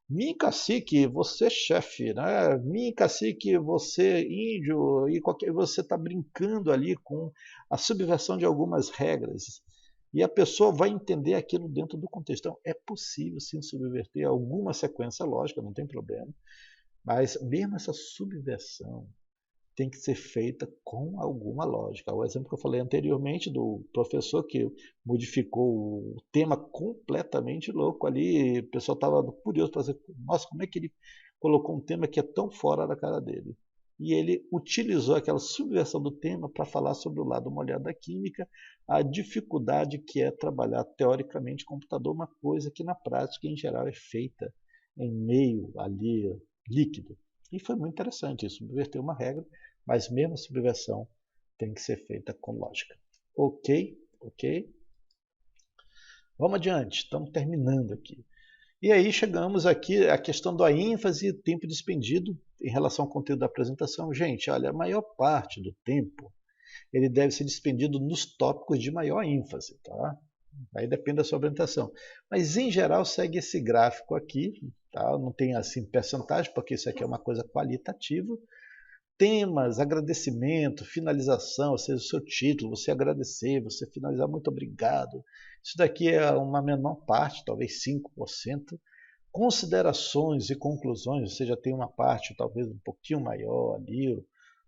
mim cacique, você chefe, né? Mim cacique, você índio, e você está brincando ali com a subversão de algumas regras. E a pessoa vai entender aquilo dentro do contexto. Então, é possível sim subverter alguma sequência lógica, não tem problema. Mas mesmo essa subversão tem que ser feita com alguma lógica. O exemplo que eu falei anteriormente do professor que modificou o tema completamente louco ali, o pessoal estava curioso para dizer, nossa, como é que ele colocou um tema que é tão fora da cara dele? E ele utilizou aquela subversão do tema para falar sobre o lado molhado da química, a dificuldade que é trabalhar teoricamente computador, uma coisa que na prática, em geral, é feita em meio ali líquido. E foi muito interessante isso, subverter uma regra, mas mesmo a subversão tem que ser feita com lógica. Ok? Vamos adiante, estamos terminando aqui. E aí chegamos aqui à questão da ênfase e tempo despendido em relação ao conteúdo da apresentação. Gente, olha, a maior parte do tempo ele deve ser despendido nos tópicos de maior ênfase, tá? Aí depende da sua apresentação. Mas em geral segue esse gráfico aqui, tá? Não tem assim percentagem, porque isso aqui é uma coisa qualitativa. Temas, agradecimento, finalização, ou seja, o seu título, você agradecer, você finalizar, muito obrigado. Isso daqui é uma menor parte, talvez 5%. Considerações e conclusões, ou seja, tem uma parte talvez um pouquinho maior ali,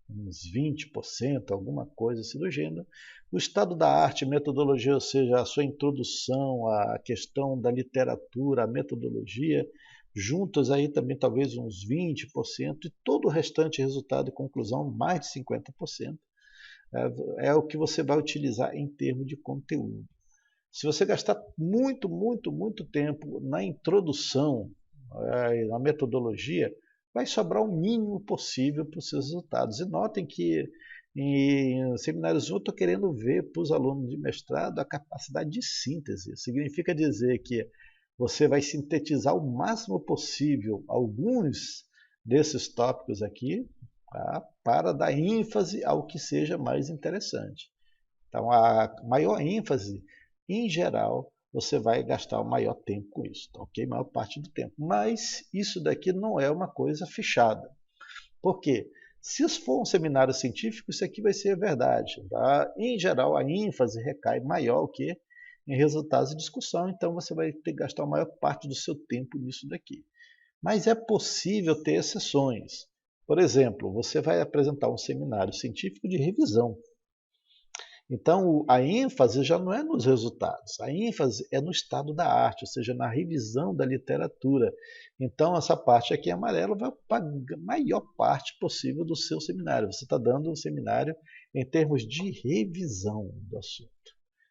uns 20%, alguma coisa assim do gênero. O estado da arte, metodologia, ou seja, a sua introdução à questão da literatura, a metodologia, juntos aí também talvez uns 20%, e todo o restante resultado e conclusão, mais de 50%, é o que você vai utilizar em termos de conteúdo. Se você gastar muito tempo na introdução, na metodologia, vai sobrar o mínimo possível para os seus resultados. E notem que em seminários 1 eu estou querendo ver para os alunos de mestrado a capacidade de síntese. Significa dizer que você vai sintetizar o máximo possível alguns desses tópicos aqui, tá? Para dar ênfase ao que seja mais interessante. Então, a maior ênfase, em geral, você vai gastar o maior tempo com isso, tá ok? Maior parte do tempo. Mas isso daqui não é uma coisa fechada. Por quê? Se for um seminário científico, isso aqui vai ser verdade. Tá? Em geral, a ênfase recai maior que em resultados de discussão, então você vai ter que gastar a maior parte do seu tempo nisso daqui. Mas é possível ter exceções. Por exemplo, você vai apresentar um seminário científico de revisão. Então, a ênfase já não é nos resultados, a ênfase é no estado da arte, ou seja, na revisão da literatura. Então, essa parte aqui amarela vai ocupar a maior parte possível do seu seminário. Você está dando um seminário em termos de revisão do assunto.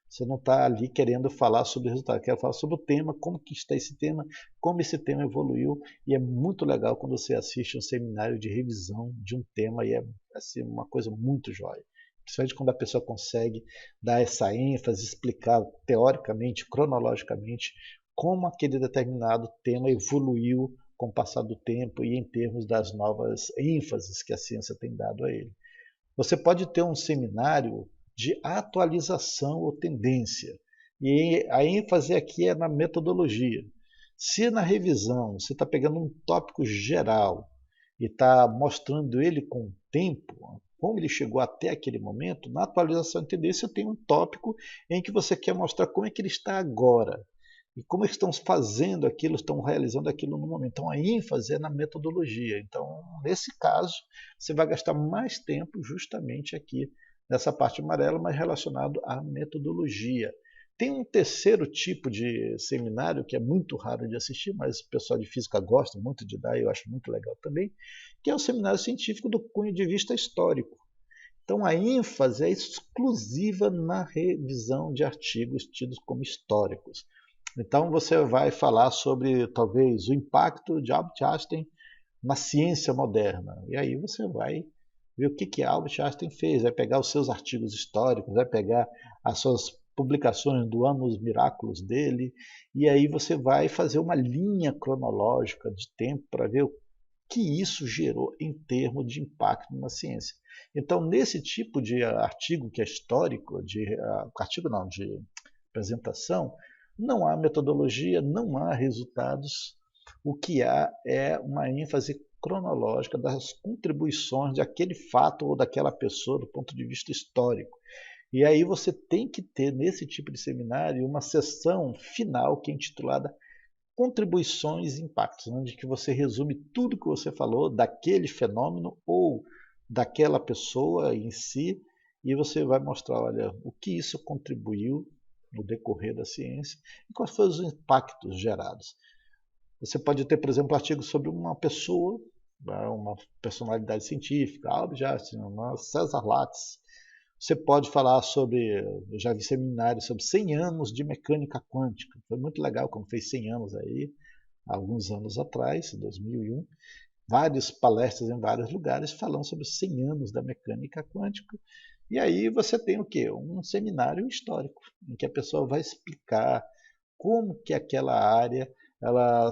Você não está ali querendo falar sobre o resultado, quer falar sobre o tema, como que está esse tema, como esse tema evoluiu. E é muito legal quando você assiste um seminário de revisão de um tema e é assim, uma coisa muito jóia. Principalmente quando a pessoa consegue dar essa ênfase, explicar teoricamente, cronologicamente, como aquele determinado tema evoluiu com o passar do tempo e em termos das novas ênfases que a ciência tem dado a ele. Você pode ter um seminário de atualização ou tendência, e a ênfase aqui é na metodologia. Se na revisão você está pegando um tópico geral e está mostrando ele com o tempo, como ele chegou até aquele momento, na atualização de tendência tem um tópico em que você quer mostrar como é que ele está agora e como estão fazendo aquilo, estão realizando aquilo no momento. Então a ênfase é na metodologia. Então, nesse caso, você vai gastar mais tempo justamente aqui nessa parte amarela, mas relacionado à metodologia. Tem um terceiro tipo de seminário que é muito raro de assistir, mas o pessoal de física gosta muito de dar e eu acho muito legal também, que é o seminário científico do cunho de vista histórico. Então a ênfase é exclusiva na revisão de artigos tidos como históricos. Então você vai falar sobre talvez o impacto de Albert Einstein na ciência moderna. E aí você vai ver o que Albert Einstein fez, vai pegar os seus artigos históricos, vai pegar as suas publicações do Annus Miraculous dele, e aí você vai fazer uma linha cronológica de tempo para ver o que isso gerou em termos de impacto na ciência. Então, nesse tipo de artigo que é histórico, artigo não, de apresentação, não há metodologia, não há resultados. O que há é uma ênfase cronológica das contribuições daquele fato ou daquela pessoa do ponto de vista histórico. E aí você tem que ter, nesse tipo de seminário, uma sessão final que é intitulada Contribuições e Impactos, onde que você resume tudo que você falou daquele fenômeno ou daquela pessoa em si, e você vai mostrar, olha, o que isso contribuiu no decorrer da ciência e quais foram os impactos gerados. Você pode ter, por exemplo, artigos sobre uma pessoa, uma personalidade científica, Albert Einstein, César Lattes. Você pode falar sobre, eu já vi seminários sobre 100 anos de mecânica quântica. Foi muito legal quando fez 100 anos aí, alguns anos atrás, em 2001. Várias palestras em vários lugares falando sobre 100 anos da mecânica quântica. E aí você tem o quê? Um seminário histórico, em que a pessoa vai explicar como que aquela área ela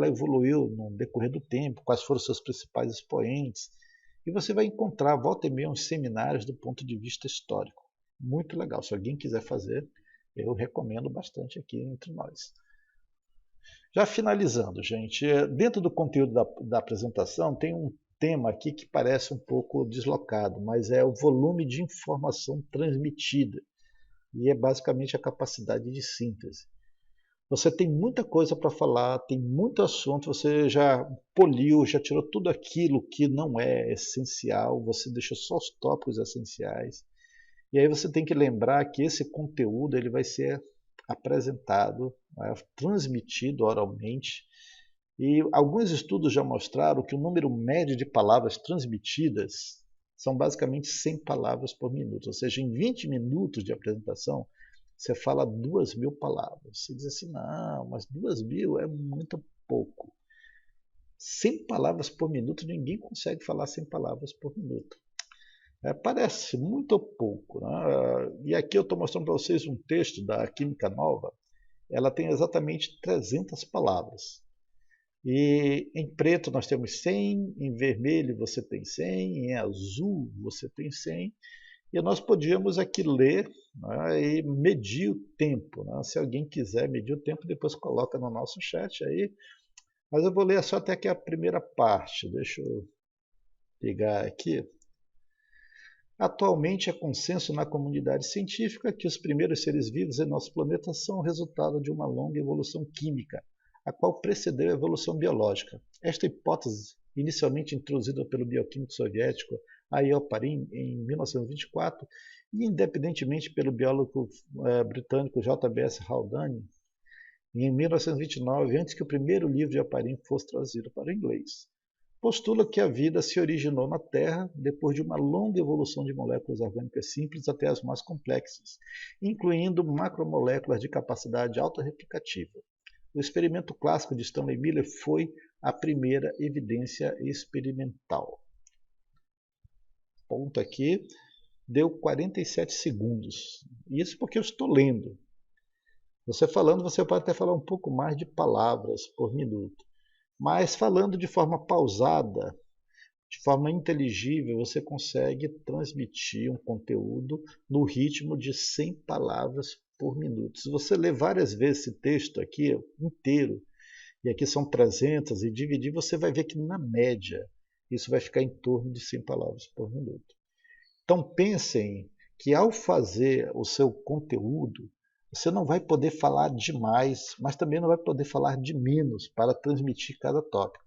evoluiu no decorrer do tempo, quais foram os seus principais expoentes. E você vai encontrar, volta e meia, uns seminários do ponto de vista histórico. Muito legal. Se alguém quiser fazer, eu recomendo bastante aqui entre nós. Já finalizando, gente, dentro do conteúdo da apresentação tem um tema aqui que parece um pouco deslocado, mas é o volume de informação transmitida. E é basicamente a capacidade de síntese. Você tem muita coisa para falar, tem muito assunto, você já poliu, já tirou tudo aquilo que não é essencial, você deixou só os tópicos essenciais. E aí você tem que lembrar que esse conteúdo ele vai ser apresentado, transmitido oralmente. E alguns estudos já mostraram que o número médio de palavras transmitidas são basicamente 100 palavras por minuto. Ou seja, em 20 minutos de apresentação, você fala 2.000 palavras. Você diz assim, não, mas 2.000 é muito pouco. 100 palavras por minuto, ninguém consegue falar 100 palavras por minuto. Parece muito pouco. Né? E aqui eu estou mostrando para vocês um texto da Química Nova. Ela tem exatamente 300 palavras. E em preto nós temos 100, em vermelho você tem 100, em azul você tem 100. E nós podíamos aqui ler, né, e medir o tempo. Né? Se alguém quiser medir o tempo, depois coloca no nosso chat aí. Mas eu vou ler só até aqui a primeira parte. Deixa eu pegar aqui. Atualmente é consenso na comunidade científica que os primeiros seres vivos em nosso planeta são o resultado de uma longa evolução química, a qual precedeu a evolução biológica. Esta hipótese, inicialmente introduzida pelo bioquímico soviético A.I. Parin em 1924 e independentemente pelo biólogo britânico J.B.S. Haldane em 1929, antes que o primeiro livro de Parin fosse traduzido para o inglês, postula que a vida se originou na Terra depois de uma longa evolução de moléculas orgânicas simples até as mais complexas, incluindo macromoléculas de capacidade autorreplicativa. O experimento clássico de Stanley Miller foi a primeira evidência experimental. Ponto aqui, deu 47 segundos. Isso porque eu estou lendo. Você falando, você pode até falar um pouco mais de palavras por minuto. Mas falando de forma pausada, de forma inteligível, você consegue transmitir um conteúdo no ritmo de 100 palavras por minuto. Se você ler várias vezes esse texto aqui inteiro, e aqui são 300, e dividir, você vai ver que na média isso vai ficar em torno de 100 palavras por minuto. Então pensem que ao fazer o seu conteúdo, você não vai poder falar demais, mas também não vai poder falar de menos para transmitir cada tópico.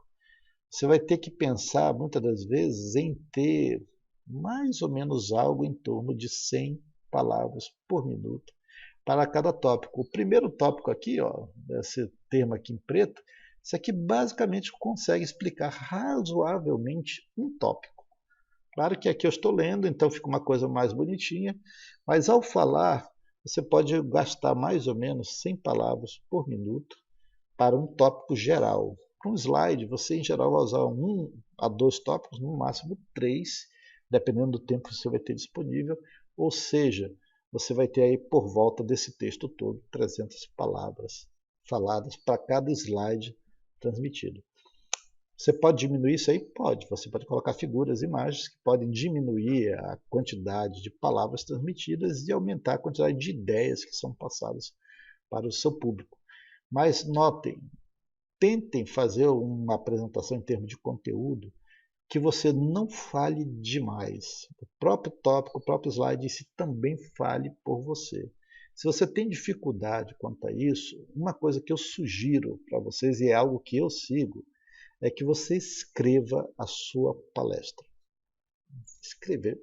Você vai ter que pensar, muitas das vezes, em ter mais ou menos algo em torno de 100 palavras por minuto para cada tópico. O primeiro tópico aqui, ó, esse termo aqui em preto, isso aqui basicamente consegue explicar razoavelmente um tópico. Claro que aqui eu estou lendo, então fica uma coisa mais bonitinha, mas ao falar, você pode gastar mais ou menos 100 palavras por minuto para um tópico geral. Para um slide, você em geral vai usar 1 a 2 tópicos, no máximo 3, dependendo do tempo que você vai ter disponível. Ou seja, você vai ter aí por volta desse texto todo 300 palavras faladas para cada slide transmitido. Você pode diminuir isso aí? Pode. Você pode colocar figuras, imagens que podem diminuir a quantidade de palavras transmitidas e aumentar a quantidade de ideias que são passadas para o seu público. Mas notem, tentem fazer uma apresentação em termos de conteúdo que você não fale demais. O próprio tópico, o próprio slide em si também fale por você. Se você tem dificuldade quanto a isso, uma coisa que eu sugiro para vocês, e é algo que eu sigo, é que você escreva a sua palestra. Escrever.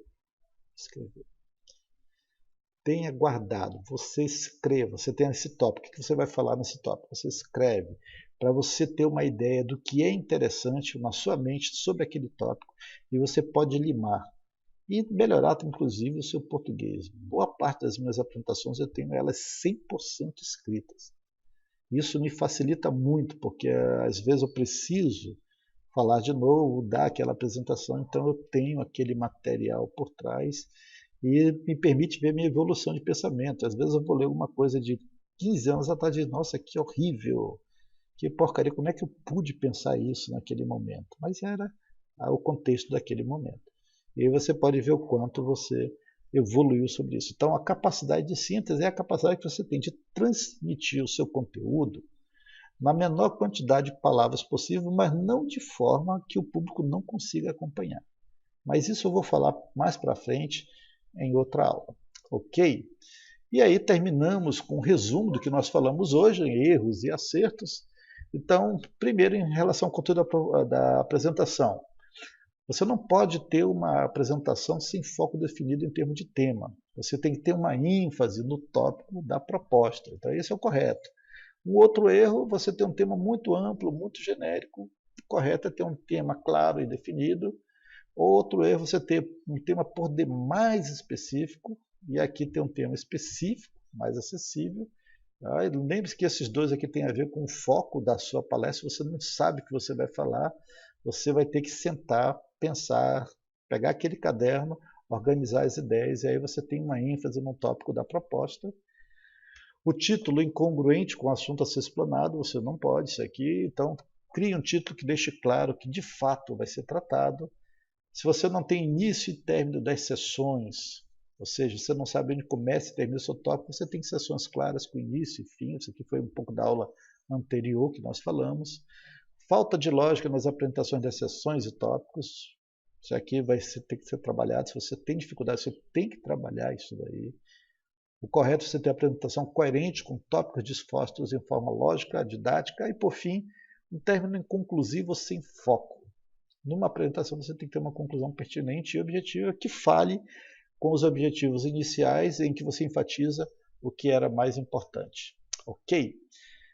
Tenha guardado, você escreva, você tem esse tópico, o que você vai falar nesse tópico? Você escreve, para você ter uma ideia do que é interessante na sua mente sobre aquele tópico, e você pode limar e melhorar, inclusive, o seu português. Boa parte das minhas apresentações eu tenho elas 100% escritas. Isso me facilita muito, porque às vezes eu preciso falar de novo, dar aquela apresentação, então eu tenho aquele material por trás e me permite ver minha evolução de pensamento. Às vezes eu vou ler alguma coisa de 15 anos atrás e digo, nossa, que horrível, que porcaria, como é que eu pude pensar isso naquele momento? Mas era o contexto daquele momento. E aí você pode ver o quanto você evoluiu sobre isso. Então, a capacidade de síntese é a capacidade que você tem de transmitir o seu conteúdo na menor quantidade de palavras possível, mas não de forma que o público não consiga acompanhar. Mas isso eu vou falar mais para frente em outra aula, ok? E aí terminamos com um resumo do que nós falamos hoje, em erros e acertos. Então, primeiro em relação ao conteúdo da apresentação. Você não pode ter uma apresentação sem foco definido em termos de tema. Você tem que ter uma ênfase no tópico da proposta. Então, esse é o correto. Um outro erro, você ter um tema muito amplo, muito genérico. O correto é ter um tema claro e definido. Outro erro, você ter um tema por demais específico. E aqui ter um tema específico, mais acessível. Lembre-se que esses dois aqui têm a ver com o foco da sua palestra. Você não sabe o que você vai falar. Você vai ter que sentar, pensar, pegar aquele caderno, organizar as ideias, e aí você tem uma ênfase no tópico da proposta. O título incongruente com o assunto a ser explanado, você não pode, isso aqui. Então, crie um título que deixe claro que de fato vai ser tratado. Se você não tem início e término das sessões, Ou seja, você não sabe onde começa e termina o seu tópico, você tem sessões claras com início e fim. Isso aqui foi um pouco da aula anterior que nós falamos. Falta de lógica nas apresentações das sessões e tópicos. Isso aqui vai ter que ser trabalhado. Se você tem dificuldade, você tem que trabalhar isso daí. O correto é você ter a apresentação coerente, com tópicos dispostos em forma lógica, didática e, por fim, um término inconclusivo sem foco. Numa apresentação você tem que ter uma conclusão pertinente e objetiva que fale com os objetivos iniciais em que você enfatiza o que era mais importante. Ok?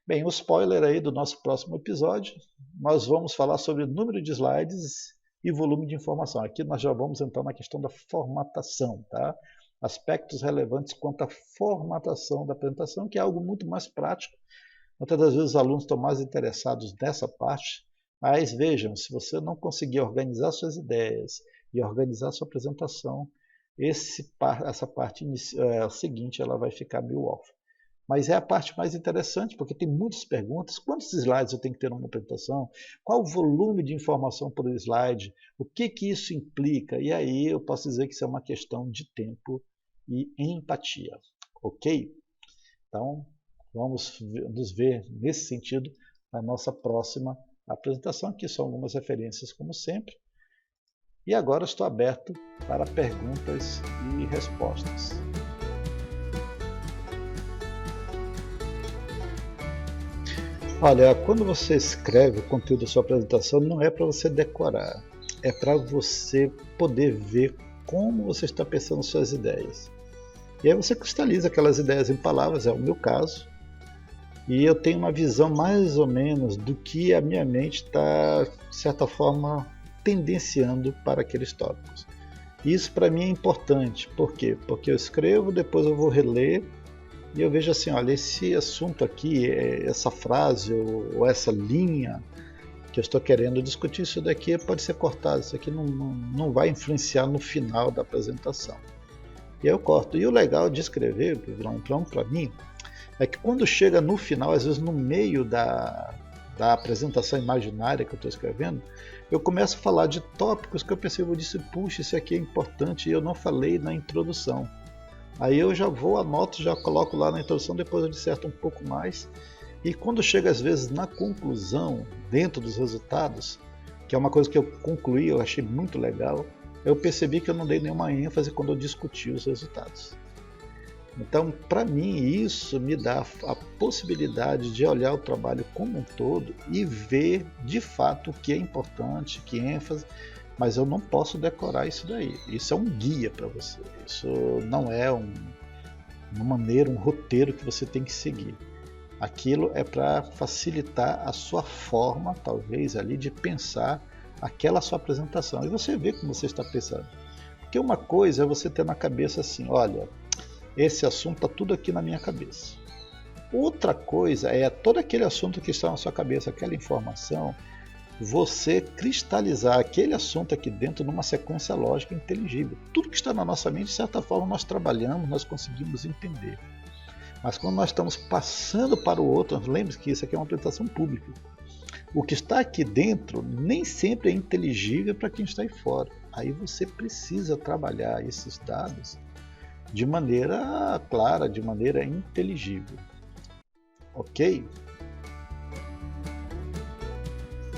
Bem, o spoiler aí do nosso próximo episódio, nós vamos falar sobre o número de slides e volume de informação. Aqui nós já vamos entrar na questão da formatação, tá? Aspectos relevantes quanto à formatação da apresentação, que é algo muito mais prático. Muitas das vezes os alunos estão mais interessados nessa parte, mas vejam, se você não conseguir organizar suas ideias e organizar sua apresentação, essa parte seguinte ela vai ficar meio off. Mas é a parte mais interessante, porque tem muitas perguntas. Quantos slides eu tenho que ter numa apresentação? Qual o volume de informação por slide? O que isso implica? E aí eu posso dizer que isso é uma questão de tempo e empatia. Ok? Então, vamos nos ver nesse sentido na nossa próxima apresentação. Aqui são algumas referências, como sempre. E agora estou aberto para perguntas e respostas. Olha, quando você escreve o conteúdo da sua apresentação, não é para você decorar, é para você poder ver como você está pensando suas ideias. E aí você cristaliza aquelas ideias em palavras, é o meu caso, e eu tenho uma visão mais ou menos do que a minha mente está, de certa forma, tendenciando para aqueles tópicos. Isso para mim é importante, por quê? Porque eu escrevo, depois eu vou reler, e eu vejo assim, olha, esse assunto aqui, essa frase ou essa linha que eu estou querendo discutir, isso daqui pode ser cortado, isso aqui não vai influenciar no final da apresentação. E aí eu corto. E o legal de escrever, para mim, é que quando chega no final, às vezes no meio da apresentação imaginária que eu estou escrevendo, eu começo a falar de tópicos que eu percebo, eu disse, puxa, isso aqui é importante e eu não falei na introdução. Aí eu já vou, anoto, já coloco lá na introdução, depois eu disserto um pouco mais. E quando chega às vezes na conclusão, dentro dos resultados, que é uma coisa que eu concluí, eu achei muito legal, eu percebi que eu não dei nenhuma ênfase quando eu discuti os resultados. Então, para mim, isso me dá a possibilidade de olhar o trabalho como um todo e ver de fato o que é importante, que ênfase. Mas eu não posso decorar isso daí. Isso é um guia para você. Isso não é uma maneira, um roteiro que você tem que seguir. Aquilo é para facilitar a sua forma, talvez, ali de pensar aquela sua apresentação. E você vê como você está pensando. Porque uma coisa é você ter na cabeça assim, olha, esse assunto está tudo aqui na minha cabeça. Outra coisa é todo aquele assunto que está na sua cabeça, aquela informação, você cristalizar aquele assunto aqui dentro numa sequência lógica inteligível. Tudo que está na nossa mente, de certa forma, nós trabalhamos, nós conseguimos entender. Mas quando nós estamos passando para o outro, lembre-se que isso aqui é uma apresentação pública. O que está aqui dentro nem sempre é inteligível para quem está aí fora. Aí você precisa trabalhar esses dados de maneira clara, de maneira inteligível. Ok?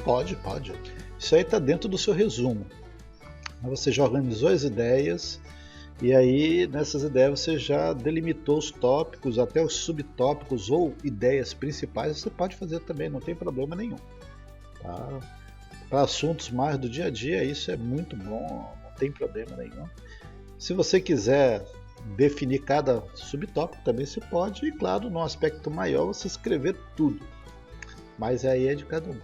Pode. Isso aí está dentro do seu resumo. Você já organizou as ideias e aí nessas ideias você já delimitou os tópicos, até os subtópicos ou ideias principais. Você pode fazer também, não tem problema nenhum. Tá? Para assuntos mais do dia a dia, isso é muito bom, não tem problema nenhum. Se você quiser definir cada subtópico, também se pode, e claro, num aspecto maior, você escrever tudo. Mas aí é de cada um.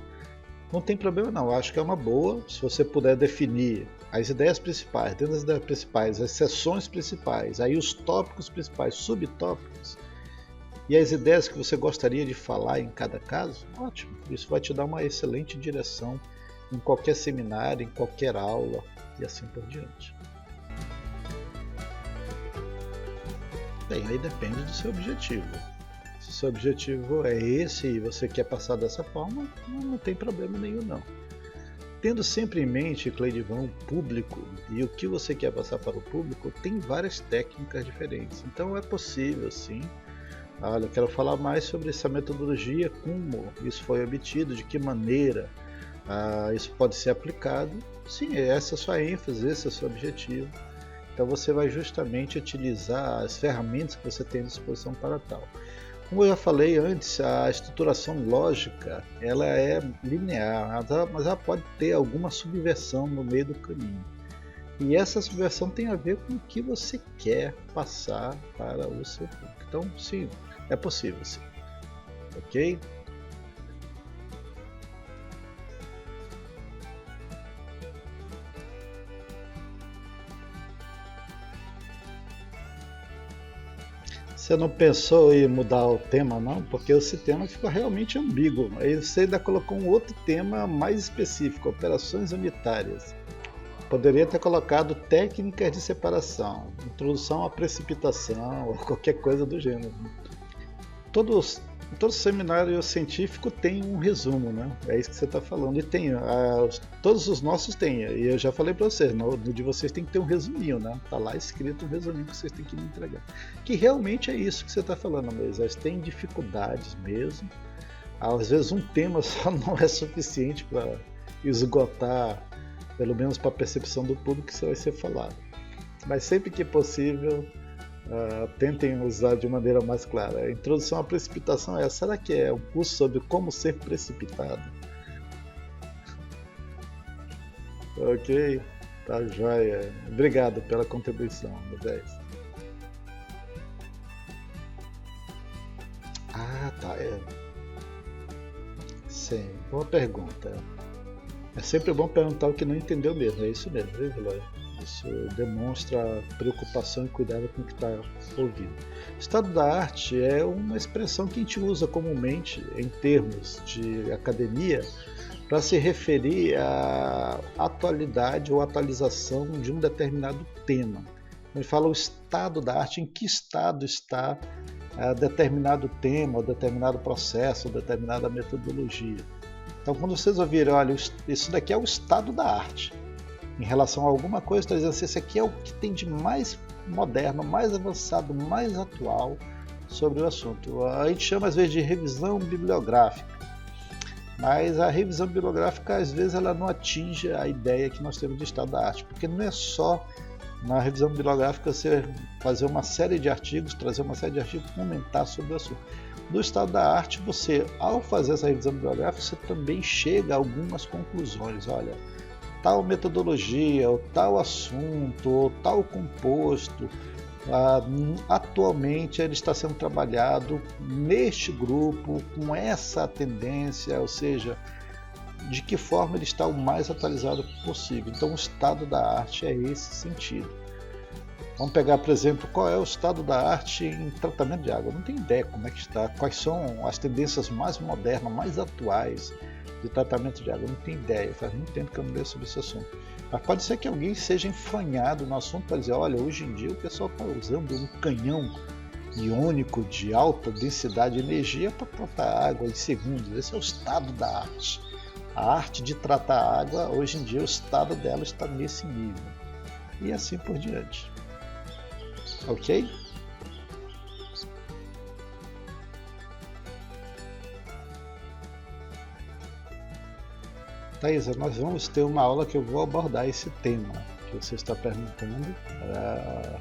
Não tem problema não, eu acho que é uma boa, se você puder definir as ideias principais, dentro das ideias principais, as seções principais, aí os tópicos principais, subtópicos, e as ideias que você gostaria de falar em cada caso, ótimo, isso vai te dar uma excelente direção em qualquer seminário, em qualquer aula e assim por diante. Bem, aí depende do seu objetivo. Se o seu objetivo é esse e você quer passar dessa forma, não tem problema nenhum não. tendo sempre em mente, Cleidivão, o público e o que você quer passar para o público, tem várias técnicas diferentes. Então é possível, sim. Olha, eu quero falar mais sobre essa metodologia, como isso foi obtido, de que maneira isso pode ser aplicado. Sim, essa é a sua ênfase, esse é o seu objetivo. Então você vai justamente utilizar as ferramentas que você tem à disposição para tal. Como eu já falei antes, a estruturação lógica ela é linear, mas ela pode ter alguma subversão no meio do caminho. E essa subversão tem a ver com o que você quer passar para o seu público. Então, sim, é possível, sim. Ok? Você não pensou em mudar o tema, não? Porque esse tema ficou realmente ambíguo. Aí você ainda colocou um outro tema mais específico, operações unitárias. Poderia ter colocado técnicas de separação, introdução à precipitação, ou qualquer coisa do gênero. Todo seminário científico tem um resumo, né? É isso que você está falando. E tem, todos os nossos têm. E eu já falei para vocês, no de vocês tem que ter um resuminho, né? Tá lá escrito um resuminho que vocês têm que me entregar. Que realmente é isso que você está falando, Moisés. Tem dificuldades mesmo. Às vezes um tema só não é suficiente para esgotar, pelo menos para a percepção do público, que isso vai ser falado. Mas sempre que possível, tentem usar de maneira mais clara. A introdução à precipitação é: será que é um curso sobre como ser precipitado? Ok, tá joia. Obrigado pela contribuição, Moisés. Tá. Sim, boa pergunta. É sempre bom perguntar o que não entendeu mesmo, é isso mesmo, viu, Veloy? Isso demonstra preocupação e cuidado com o que está ouvindo. Estado da arte é uma expressão que a gente usa comumente em termos de academia para se referir à atualidade ou atualização de um determinado tema. A gente fala o estado da arte, em que estado está determinado tema, ou determinado processo, ou determinada metodologia. Então, quando vocês ouvirem, olha, isso daqui é o estado da arte, em relação a alguma coisa, está dizendo assim, esse aqui é o que tem de mais moderno, mais avançado, mais atual sobre o assunto. A gente chama às vezes de revisão bibliográfica, mas a revisão bibliográfica às vezes ela não atinge a ideia que nós temos de estado da arte, porque não é só na revisão bibliográfica você fazer uma série de artigos, trazer uma série de artigos, comentar sobre o assunto. No estado da arte, você, ao fazer essa revisão bibliográfica, você também chega a algumas conclusões. Olha, tal metodologia, ou tal assunto, ou tal composto, atualmente ele está sendo trabalhado neste grupo, com essa tendência, ou seja, de que forma ele está o mais atualizado possível. Então, o estado da arte é esse sentido. Vamos pegar, por exemplo, qual é o estado da arte em tratamento de água. Eu não tenho ideia como é que está, quais são as tendências mais modernas, mais atuais de tratamento de água. Eu não tenho ideia, faz muito tempo que eu não leio sobre esse assunto. Mas pode ser que alguém seja enfranhado no assunto para dizer, olha, hoje em dia o pessoal está usando um canhão iônico de alta densidade de energia para tratar água em segundos. Esse é o estado da arte. A arte de tratar a água, hoje em dia, o estado dela está nesse nível. E assim por diante. Ok? Thaisa, nós vamos ter uma aula que eu vou abordar esse tema que você está perguntando. A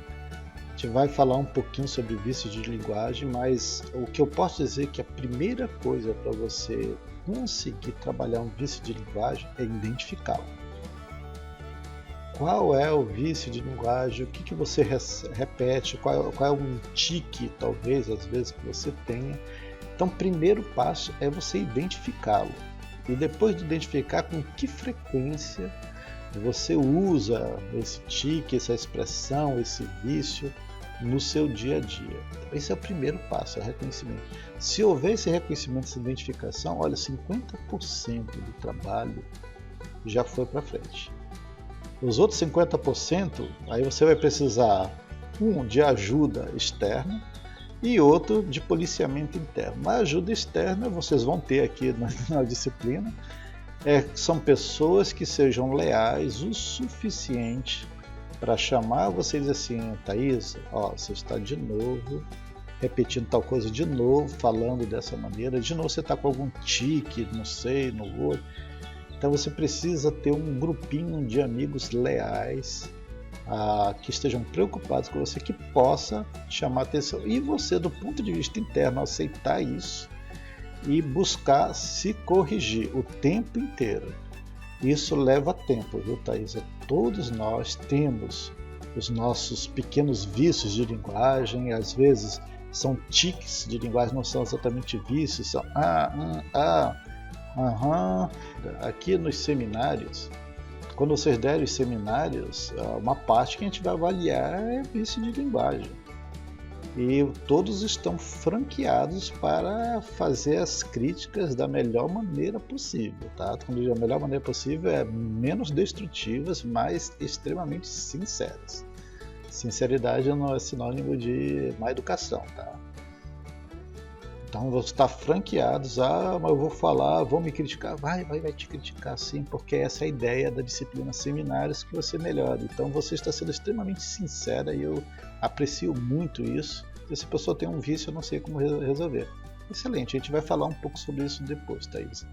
gente vai falar um pouquinho sobre vícios de linguagem, mas o que eu posso dizer é que a primeira coisa para você conseguir trabalhar um vício de linguagem é identificá-lo. Qual é o vício de linguagem? O que você repete? Qual é um tique, talvez, às vezes, que você tenha? Então, o primeiro passo é você identificá-lo. E depois de identificar com que frequência você usa esse tique, essa expressão, esse vício no seu dia a dia. Esse é o primeiro passo, é o reconhecimento. Se houver esse reconhecimento, essa identificação, olha, 50% do trabalho já foi para frente. Os outros 50%, aí você vai precisar, de ajuda externa e outro de policiamento interno. A ajuda externa vocês vão ter aqui na disciplina, São pessoas que sejam leais o suficiente para chamar você e dizer assim, Thaís, ó, você está de novo repetindo tal coisa, de novo falando dessa maneira, de novo você está com algum tique, não sei, no olho. Então você precisa ter um grupinho de amigos leais, que estejam preocupados com você, que possa chamar atenção. E você, do ponto de vista interno, aceitar isso e buscar se corrigir o tempo inteiro. Isso leva tempo, viu, Thaís? Todos nós temos os nossos pequenos vícios de linguagem, às vezes são tiques de linguagem, não são exatamente vícios, são Aqui nos seminários, quando vocês derem os seminários, uma parte que a gente vai avaliar é vício de linguagem. E todos estão franqueados para fazer as críticas da melhor maneira possível, tá? Quando eu digo a melhor maneira possível, é menos destrutivas, mas extremamente sinceras. Sinceridade não é sinônimo de má educação, tá? Então você está franqueados, mas eu vou falar, vão me criticar, vai te criticar sim, porque essa é a ideia da disciplina seminários, que você melhore. Então você está sendo extremamente sincera e eu aprecio muito isso. Se a pessoa tem um vício, eu não sei como resolver. Excelente, a gente vai falar um pouco sobre isso depois, Thaís.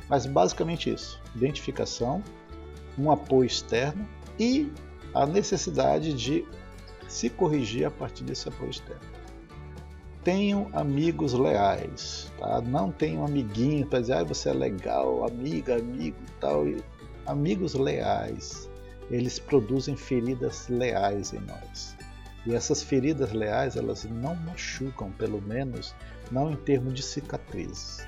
Mas basicamente isso, identificação, um apoio externo e a necessidade de se corrigir a partir desse apoio externo. Tenham amigos leais, tá? Não tenham amiguinhos para dizer, você é legal, amigo e tal. Amigos leais, eles produzem feridas leais em nós. E essas feridas leais, elas não machucam, pelo menos não em termos de cicatrizes.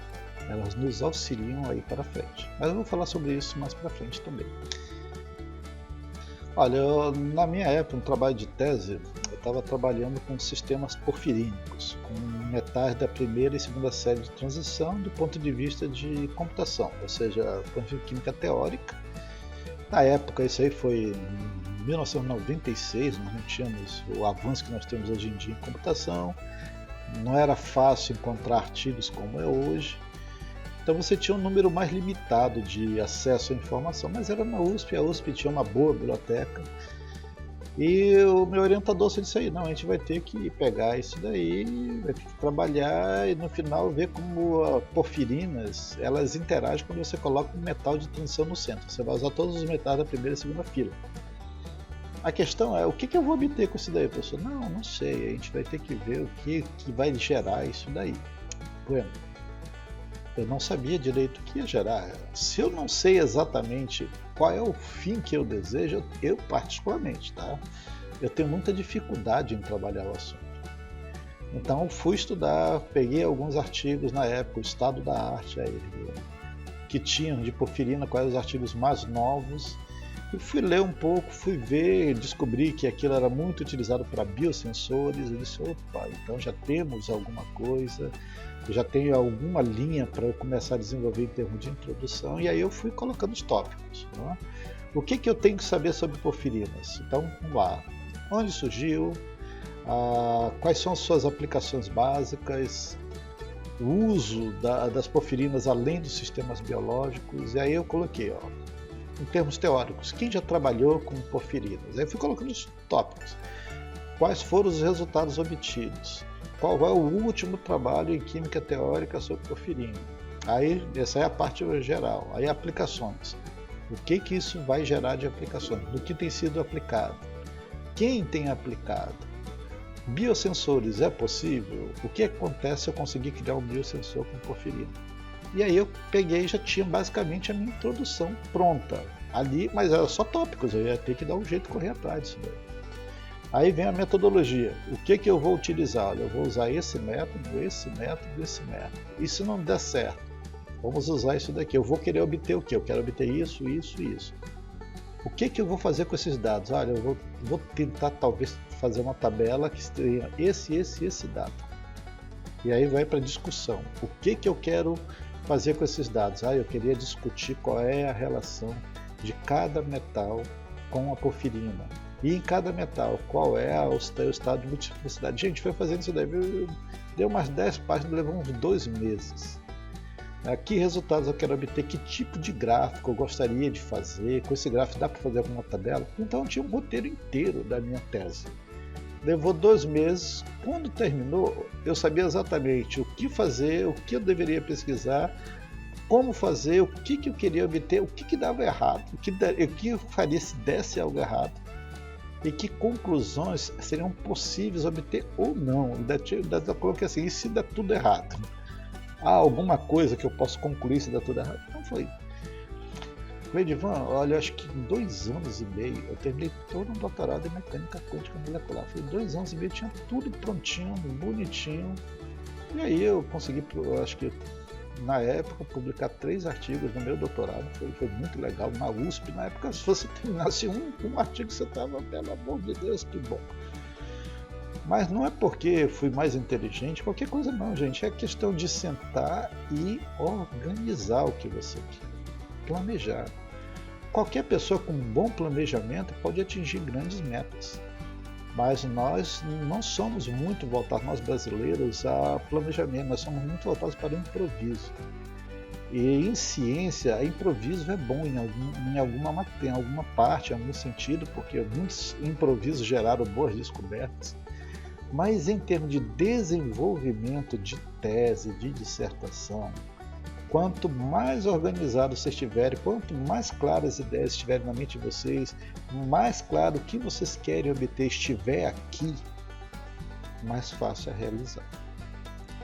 Elas nos auxiliam aí para frente. Mas eu vou falar sobre isso mais para frente também. Olha, na minha época, no trabalho de tese, eu estava trabalhando com sistemas porfirínicos, com metais da primeira e segunda série de transição do ponto de vista de computação, ou seja, química teórica. Na época, isso aí foi em 1996, nós não tínhamos o avanço que nós temos hoje em dia em computação, não era fácil encontrar artigos como é hoje. Então você tinha um número mais limitado de acesso à informação, mas era na USP, a USP tinha uma boa biblioteca. E o meu orientador disse aí, não, a gente vai ter que pegar isso daí, vai ter que trabalhar e no final ver como as porfirinas, elas interagem quando você coloca um metal de transição no centro. Você vai usar todos os metais da primeira e segunda fila. A questão é, o que eu vou obter com isso daí, professor? Não sei, a gente vai ter que ver o que vai gerar isso daí. Bueno, eu não sabia direito o que ia gerar. Se eu não sei exatamente qual é o fim que eu desejo, eu particularmente, tá? Eu tenho muita dificuldade em trabalhar o assunto. Então fui estudar, peguei alguns artigos na época, o estado da arte aí, que tinham de porfirina, quais os artigos mais novos, e fui ler um pouco, fui ver, descobri que aquilo era muito utilizado para biosensores, e disse, opa, então já temos alguma coisa, já tenho alguma linha para eu começar a desenvolver em termos de introdução, e aí eu fui colocando os tópicos. Né? O que eu tenho que saber sobre porfirinas? Então, vamos lá. Onde surgiu? Quais são as suas aplicações básicas? O uso das porfirinas além dos sistemas biológicos? E aí eu coloquei, em termos teóricos, quem já trabalhou com porfirinas? Aí eu fui colocando os tópicos. Quais foram os resultados obtidos? Qual é o último trabalho em química teórica sobre porfirina? Aí, essa é a parte geral. Aí, aplicações. O que isso vai gerar de aplicações? Do que tem sido aplicado? Quem tem aplicado? Biosensores é possível? O que acontece se eu conseguir criar um biosensor com porfirina? E aí eu peguei e já tinha basicamente a minha introdução pronta ali, mas era só tópicos, eu ia ter que dar um jeito de correr atrás disso daí. Aí vem a metodologia. O que eu vou utilizar? Olha, eu vou usar esse método, esse método, esse método. E se não der certo, vamos usar isso daqui. Eu vou querer obter o quê? Eu quero obter isso, isso e isso. O que eu vou fazer com esses dados? Olha, eu vou tentar talvez fazer uma tabela que tenha esse dado. E aí vai para discussão. O que eu quero fazer com esses dados? Eu queria discutir qual é a relação de cada metal com a porfirina. E em cada metal, qual é o estado de multiplicidade? Gente, foi fazendo isso daí, deu umas 10 páginas, levou uns 2 meses. Que resultados eu quero obter, que tipo de gráfico eu gostaria de fazer, com esse gráfico dá para fazer alguma tabela? Então eu tinha um roteiro inteiro da minha tese. Levou 2 meses, quando terminou eu sabia exatamente o que fazer, o que eu deveria pesquisar, como fazer, o que eu queria obter, o que dava errado, o que eu faria se desse algo errado e que conclusões seriam possíveis obter ou não. Eu coloquei assim, e se der tudo errado? Há alguma coisa que eu posso concluir se der tudo errado? Não foi. Edivan, olha, acho que em 2 anos e meio eu terminei todo um doutorado em mecânica quântica molecular. Foi 2 anos e meio, tinha tudo prontinho, bonitinho. E aí eu consegui, acho que na época, publicar 3 artigos no meu doutorado. Foi muito legal. Na USP, na época, se você terminasse um artigo, você estava, pelo amor de Deus, que bom. Mas não é porque fui mais inteligente, qualquer coisa não, gente. É questão de sentar e organizar o que você quer. Planejar. Qualquer pessoa com um bom planejamento pode atingir grandes metas. Mas nós não somos muito voltados, nós brasileiros, a planejamento. Nós somos muito voltados para o improviso. E em ciência, improviso é bom em alguma parte, em algum sentido, porque muitos improvisos geraram boas descobertas. Mas em termos de desenvolvimento de tese, de dissertação, quanto mais organizado vocês estiverem, quanto mais claras as ideias estiverem na mente de vocês, mais claro o que vocês querem obter estiver aqui, mais fácil é realizar.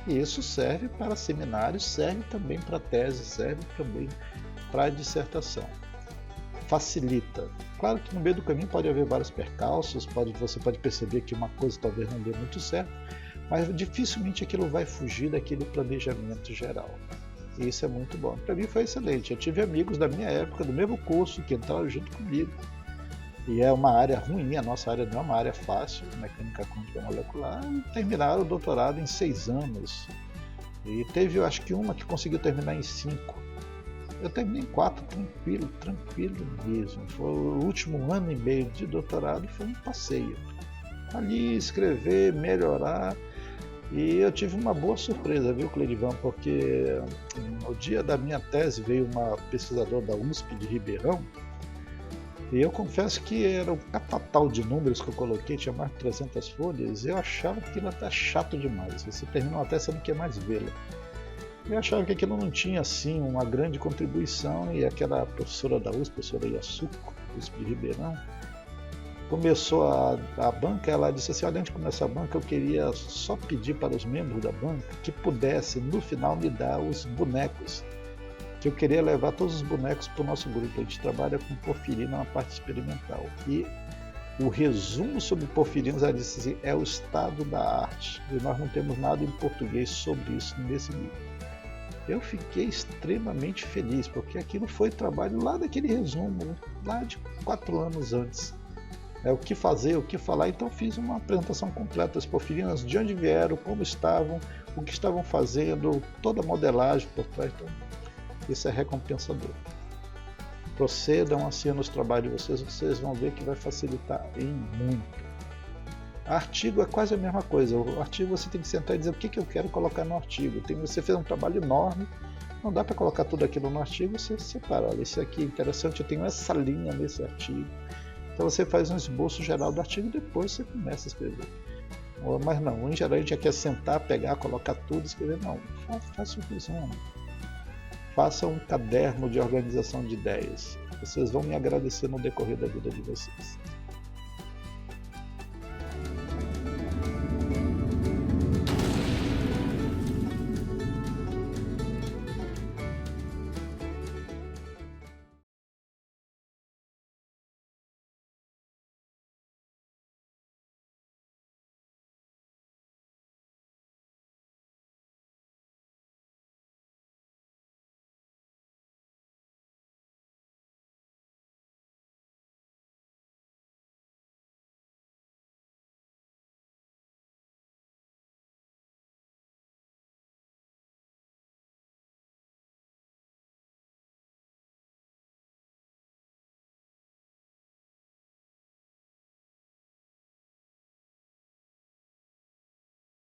E isso serve para seminários, serve também para tese, serve também para dissertação. Facilita. Claro que no meio do caminho pode haver vários percalços, você pode perceber que uma coisa talvez não dê muito certo, mas dificilmente aquilo vai fugir daquele planejamento geral. E isso é muito bom. Para mim foi excelente. Eu tive amigos da minha época, do mesmo curso, que entraram junto comigo. E é uma área ruim, a nossa área não é uma área fácil, mecânica quântica molecular, e terminaram o doutorado em 6 anos. E teve, eu acho que uma que conseguiu terminar em 5. Eu terminei em 4, tranquilo mesmo. Foi o último ano e meio de doutorado, foi um passeio. Ali, escrever, melhorar. E eu tive uma boa surpresa, viu, Cledivan? Porque no dia da minha tese veio uma pesquisadora da USP de Ribeirão. E eu confesso que era um catatal de números que eu coloquei, tinha mais de 300 folhas. Eu achava que aquilo até chato demais. Você termina uma tese, você não quer mais vê-la. Eu achava que aquilo não tinha assim uma grande contribuição, e aquela professora da USP, professora Yasuko, USP de Ribeirão, começou a banca. Ela disse assim: olha, antes de começar a banca, eu queria só pedir para os membros da banca que pudessem no final me dar os bonecos, que eu queria levar todos os bonecos para o nosso grupo. A gente trabalha com porfirina na parte experimental. E o resumo sobre porfirinas, ela disse assim, é o estado da arte, e nós não temos nada em português sobre isso nesse livro. Eu fiquei extremamente feliz, porque aquilo foi trabalho lá daquele resumo, lá de 4 anos antes. O que fazer, o que falar. Então fiz uma apresentação completa das porfirinas, de onde vieram, como estavam, o que estavam fazendo, toda a modelagem por trás. Então, isso é recompensador. Procedam assim nos trabalhos de vocês vão ver que vai facilitar em muito. Artigo é quase a mesma coisa. O artigo você tem que sentar e dizer o que eu quero colocar no artigo. Você fez um trabalho enorme, não dá para colocar tudo aquilo no artigo, você separa. Olha, isso aqui é interessante, eu tenho essa linha nesse artigo. Então você faz um esboço geral do artigo e depois você começa a escrever. Mas não, em geral a gente já quer sentar, pegar, colocar tudo e escrever. Não, faça um resumo. Faça um caderno de organização de ideias. Vocês vão me agradecer no decorrer da vida de vocês.